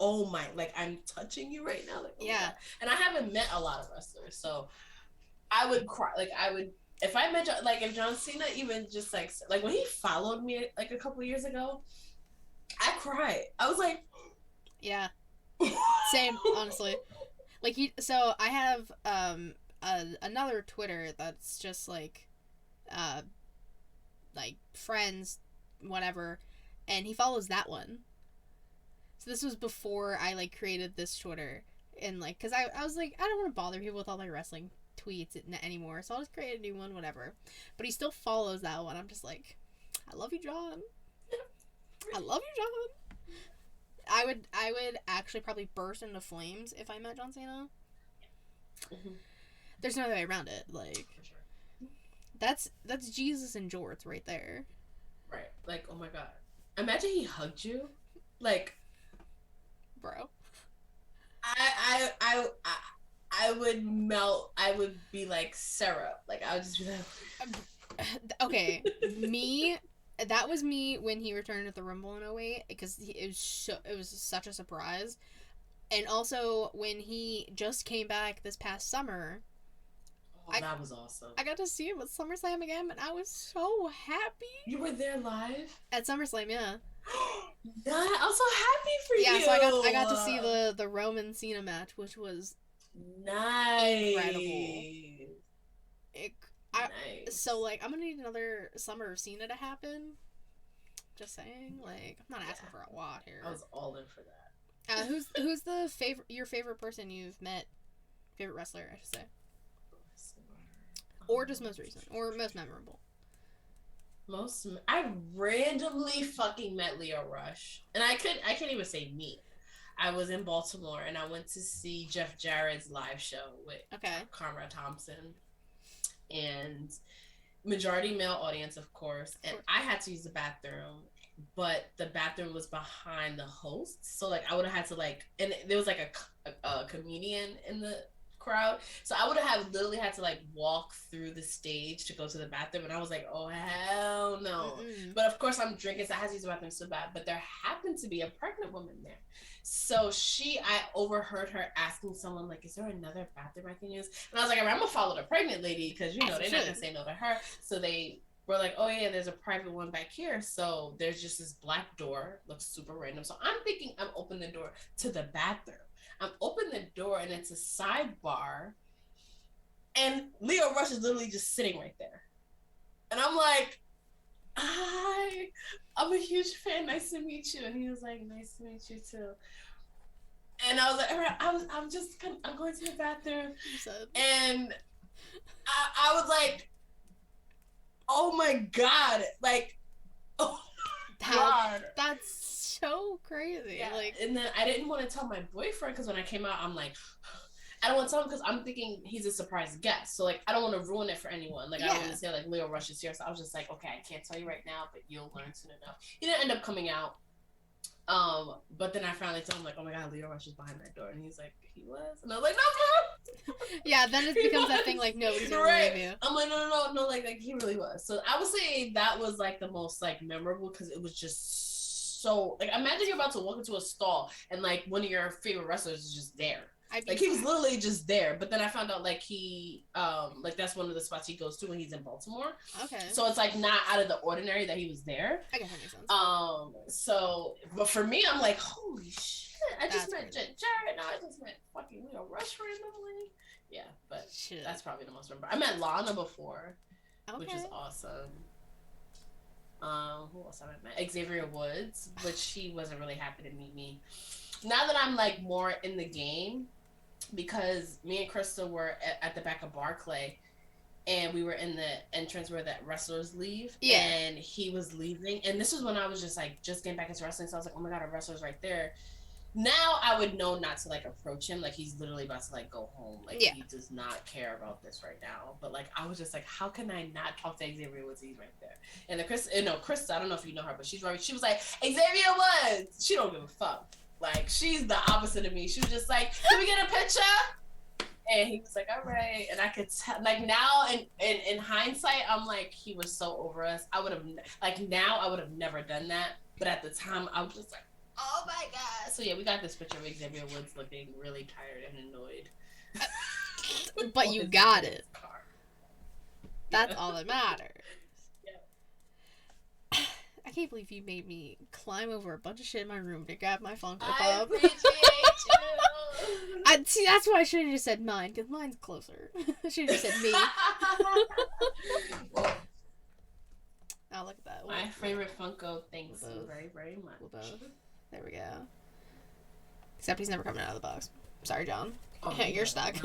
oh my, like, I'm touching you right now. Like, oh yeah. And I haven't met a lot of wrestlers, so I would cry. Like, if I met, like, if John Cena even just, like when he followed me, like, a couple years ago, I cried. I was like... Yeah. Same, honestly. Like, so I have, another Twitter that's just, like friends, whatever, and he follows that one. So this was before I, like, created this Twitter. And, like, because I was like, I don't want to bother people with all my wrestling tweets anymore. So I'll just create a new one, whatever. But he still follows that one. I'm just like, I love you, John. I love you, John. I would actually probably burst into flames if I met John Cena. Mm-hmm. There's no other way around it. Like, for sure. That's Jesus and jorts right there. Right. Like, oh my god. Imagine he hugged you. Like... Bro, I would melt. I would be like syrup. Like, I would just be like... Okay, that was me when he returned at the Rumble in 08 because it was such a surprise. And also when he just came back this past summer. Oh, that was awesome. I got to see him at SummerSlam again, and I was so happy. You were there live? At SummerSlam, yeah. I'm so happy for you. Yeah, so I got to see the Roman Cena match, which was nice. Incredible. Nice. So, like, I'm gonna need another Summer of Cena to happen. Just saying, like, I'm not asking for a lot here. I was all in for that. Who's your favorite person you've met? Favorite wrestler, I should say. Or just most recent, or most memorable. I randomly fucking met Leo Rush, and I can't even say me. I was in Baltimore, and I went to see Jeff Jarrett's live show with Conrad Thompson, and majority male audience, of course. And I had to use the bathroom, but the bathroom was behind the host, so like I would have had to like, and there was like a comedian in the crowd, so I would have literally had to like walk through the stage to go to the bathroom, and I was like, oh hell no. Mm-mm. But of course I'm drinking, so I had to use the bathroom so bad, but there happened to be a pregnant woman there, so I overheard her asking someone like, is there another bathroom I can use? And I was like, I'm gonna follow the pregnant lady because you know they're not gonna say no to her. So they we're like, oh yeah, there's a private one back here. So there's just this black door, looks super random. So I'm thinking I'm opening the door to the bathroom. I'm opening the door and it's a sidebar. And Leo Rush is literally just sitting right there. And I'm like, hi, I'm a huge fan. Nice to meet you. And he was like, nice to meet you too. And I was like, all right, I'm going to the bathroom. And I was like, oh my God. Like, oh my God. That's so crazy. Yeah. Like, and then I didn't want to tell my boyfriend because when I came out, I'm like, I don't want to tell him because I'm thinking he's a surprise guest. So, like, I don't want to ruin it for anyone. Like, I don't want to say, like, Leo Rush is here. So I was just like, okay, I can't tell you right now, but you'll learn soon enough. He didn't end up coming out. But then I finally told him, like, oh my God, Leo Rush is behind that door. And he's like, he was? And I was like, no, bro. Yeah, then it becomes that thing, like, nobody's gonna believe you. I'm like, no, like, he really was. So I would say that was, like, the most, like, memorable because it was just so, like, imagine you're about to walk into a stall and, like, one of your favorite wrestlers is just there. Like, he was literally just there. But then I found out, like, he, like, that's one of the spots he goes to when he's in Baltimore. Okay. So it's, like, not out of the ordinary that he was there. I guess that makes sense. So, but for me, I'm like, holy shit. I just met Jared. No, I just met fucking Leo Rush randomly. Yeah, but that's probably the most memorable. I met Lana before, which is awesome. Who else have I met? Xavier Woods, but she wasn't really happy to meet me. Now that I'm, like, more in the game, because me and Krista were at the back of Barclay, and we were in the entrance where that wrestlers leave, and he was leaving, and this was when I was just getting back into wrestling, so I was like, oh my God, a wrestler's right there. Now I would know not to, like, approach him, like, he's literally about to, like, go home, like, he does not care about this right now, but, like, I was just like, how can I not talk to Xavier Woods? He's right there. And Krista, I don't know if you know her, but she was like, Xavier Woods! She don't give a fuck. Like, she's the opposite of me. She was just like, can we get a picture? And he was like, all right. And I could tell, like, now in hindsight, I'm like, he was so over us. I would have, like, now I would have never done that. But at the time, I was just like, oh my God. So yeah, we got this picture of Xavier Woods looking really tired and annoyed. But you got it. That's all that matters. I can't believe you made me climb over a bunch of shit in my room to grab my Funko Pop. I appreciate you. See, that's why I should have just said mine, because mine's closer. I should have just said me. Oh, look at that. My favorite Funko, thanks you very, very much. There we go. Except he's never coming out of the box. Sorry, John. Oh, you're stuck.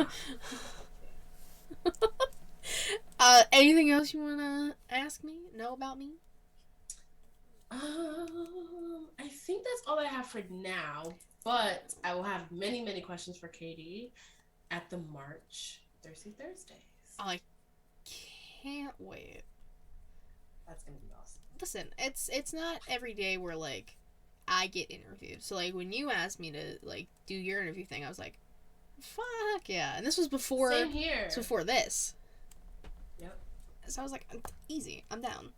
Anything else you want to ask me? Know about me? I think that's all I have for now, but I will have many, many questions for Katie at the March Thirsty Thursdays. Oh, I can't wait. That's gonna be awesome. Listen, it's not every day where, like, I get interviewed. So, like, when you asked me to, like, do your interview thing, I was like, fuck yeah. And this was before. Same here. It's before this. Yep. So I was like, easy. I'm down.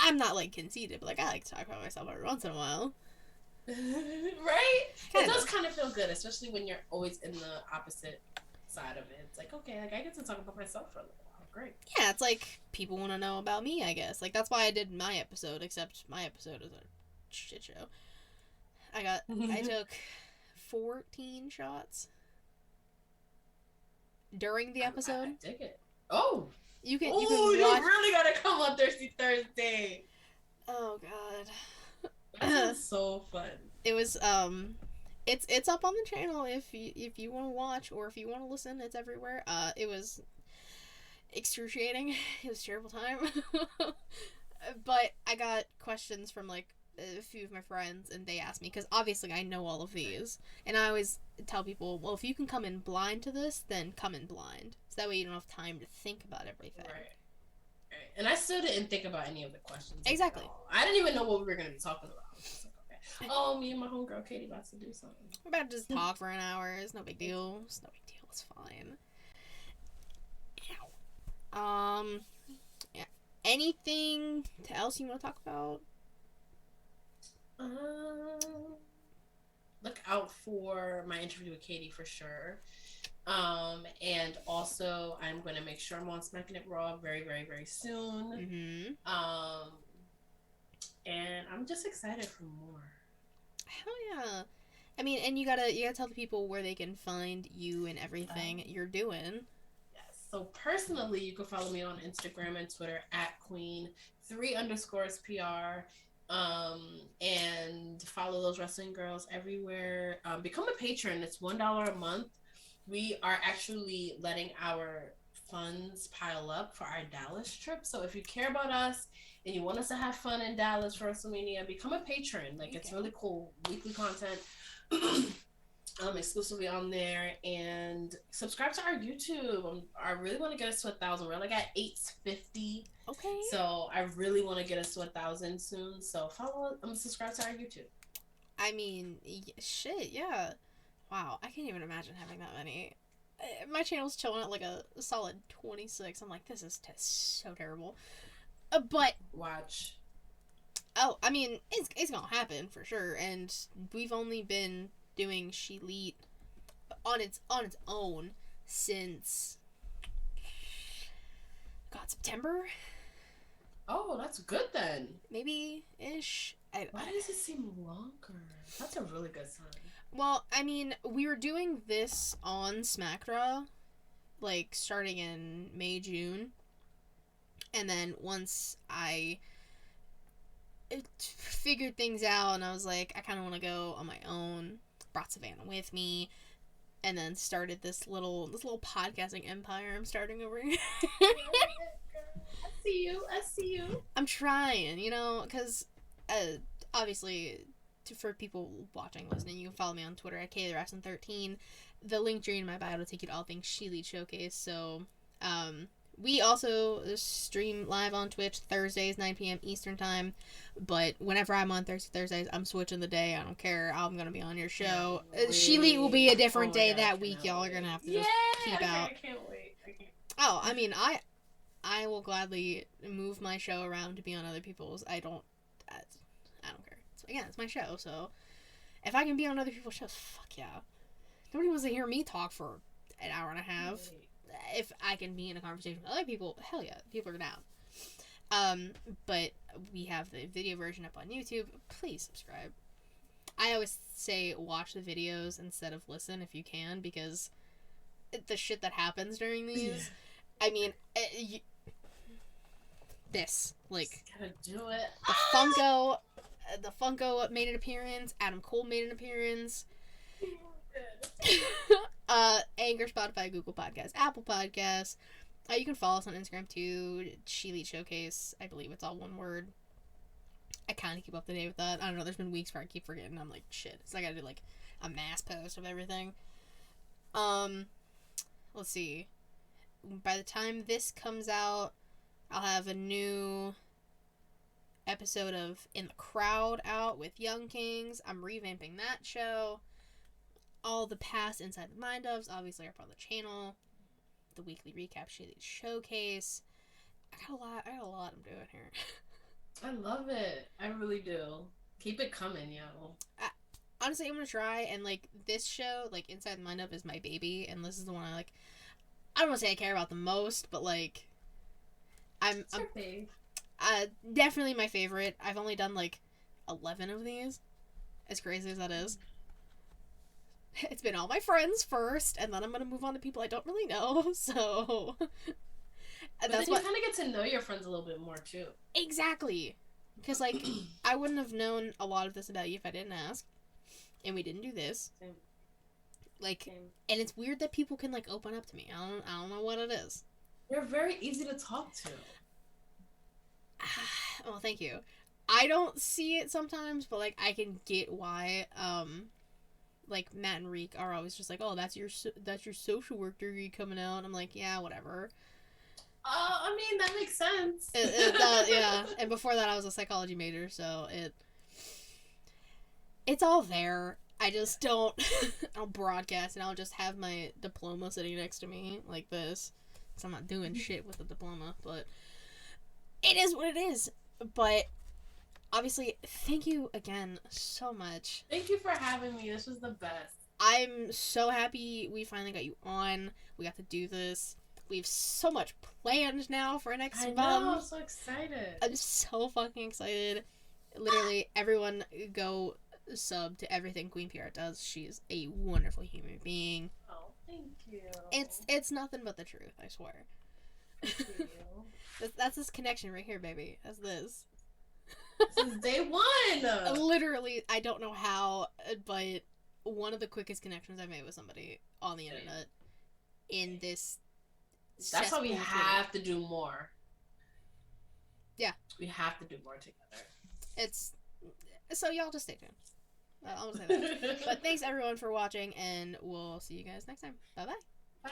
I'm not, like, conceited, but, like, I like to talk about myself every once in a while. Right? It does kind of feel good, especially when you're always in the opposite side of it. It's like, okay, like, I get to talk about myself for a little while. Great. Yeah, it's like, people want to know about me, I guess. Like, that's why I did my episode, except my episode is a shit show. I took 14 shots during the episode. I dig it. Oh! You can watch... you really gotta come on Thirsty Thursday. Oh God, that's so fun. It was it's up on the channel if you want to watch or if you want to listen. It's everywhere. It was excruciating. It was a terrible time. But I got questions from, like, a few of my friends, and they asked me, because obviously I know all of these, and I always tell people, well, if you can come in blind to this, then come in blind, so that way you don't have time to think about everything. Right. And I still didn't think about any of the questions. Exactly. I didn't even know what we were going to be talking about. I was just like, okay. Oh, me and my homegirl Katie about to do something. We're about to just talk for an hour. It's no big deal. It's no big deal. It's fine. Yeah. Anything else you want to talk about? Look out for my interview with Katie for sure. And also I'm going to make sure I'm on Smacking It Raw very, very, very soon. And I'm just excited for more. Hell yeah. I mean, and you gotta tell the people where they can find you and everything you're doing. Yes. So personally, you can follow me on Instagram and Twitter at Queen3_PR. And follow those wrestling girls everywhere. Become a patron. It's $1 a month. We are actually letting our funds pile up for our Dallas trip. So if you care about us and you want us to have fun in Dallas for WrestleMania, become a patron. Like, it's really cool. Weekly content. Exclusively on there, and subscribe to our YouTube. I really want to get us to 1,000. We're like at 850. Okay. So I really want to get us to 1,000 soon. So subscribe to our YouTube. I mean, shit, yeah. Wow, I can't even imagine having that many. My channel's chilling at like a solid 26. I'm like, this is so terrible. But watch. Oh, I mean, it's gonna happen for sure, and we've only been doing ShElite on its own since September. Oh, that's good then. Maybe ish. Why does it seem longer? That's a really good sign. Well, I mean, we were doing this on SmackDraw, like starting in May, June, and then once I figured things out and I was like, I kind of want to go on my own, brought Savannah with me, and then started this little podcasting empire I'm starting over here. I see you. I'm trying, because obviously, for people watching, listening, you can follow me on Twitter at KTheResson13. The link tree in my bio will take you to all things ShElite Showcase. So, we also stream live on Twitch Thursdays, 9 p.m. Eastern Time. But whenever I'm on Thursdays, I'm switching the day. I don't care. I'm going to be on your show. ShElite will be a different day that week. Y'all are going to have to just keep out. I can't wait. Oh, I mean, I will gladly move my show around to be on other people's. I don't care. Again, it's my show, so if I can be on other people's shows, fuck yeah. Nobody wants to hear me talk for an hour and a half. If I can be in a conversation with other people, hell yeah, people are down. But we have the video version up on YouTube. Please subscribe. I always say watch the videos instead of listen if you can, because the shit that happens during these, I mean, this, like, just gotta do it. The Funko made an appearance. Adam Cole made an appearance. Anchor, Spotify, Google Podcasts, Apple Podcasts. You can follow us on Instagram too. ShElite Showcase. I believe it's all one word. I kind of keep up to date with that. I don't know. There's been weeks where I keep forgetting. I'm like, shit. So I gotta do like a mass post of everything. Let's see. By the time this comes out, I'll have a new episode of In the Crowd out with Young Kings. I'm revamping that show. All the past Inside the Mind ofs obviously are up on the channel. The weekly recap ShElite Showcase. I got a lot I'm doing here. I love it. I really do. Keep it coming, yo. Honestly, I'm gonna try, and like this show, like Inside the Mind of, is my baby, and this is the one I like. I don't want to say I care about the most, but like, I'm definitely my favorite. I've only done like 11 of these, as crazy as that is. It's been all my friends first, and then I'm gonna move on to people I don't really know. So, but that's then you kind of get to know your friends a little bit more too. Exactly, because like I wouldn't have known a lot of this about you if I didn't ask, and we didn't do this. Same. Like, and it's weird that people can like open up to me. I don't know what it is. You're very easy to talk to. Well, thank you. I don't see it sometimes, but like I can get why. Like Matt and Reek are always just like, oh, that's your social work degree coming out. I'm like, yeah, whatever. I mean, that makes sense. Yeah. And before that, I was a psychology major, so it's all there. I just don't broadcast, and I'll just have my diploma sitting next to me like this, because I'm not doing shit with the diploma. But it is what it is. But obviously, thank you again so much. Thank you for having me. This was the best. I'm so happy we finally got you on. We got to do this. We have so much planned now for next month. I know, I'm so excited. I'm so fucking excited. Literally, everyone go sub to everything Queen PR does. She's a wonderful human being. Oh, thank you. It's nothing but the truth, I swear. Thank you. That's this connection right here, baby. That's this. Since day one. Literally, I don't know how, but one of the quickest connections I've made with somebody on the internet in this. That's why we have to do more. Yeah. We have to do more together. So y'all just stay tuned. I'll say that. But thanks everyone for watching, and we'll see you guys next time. Bye-bye. Bye.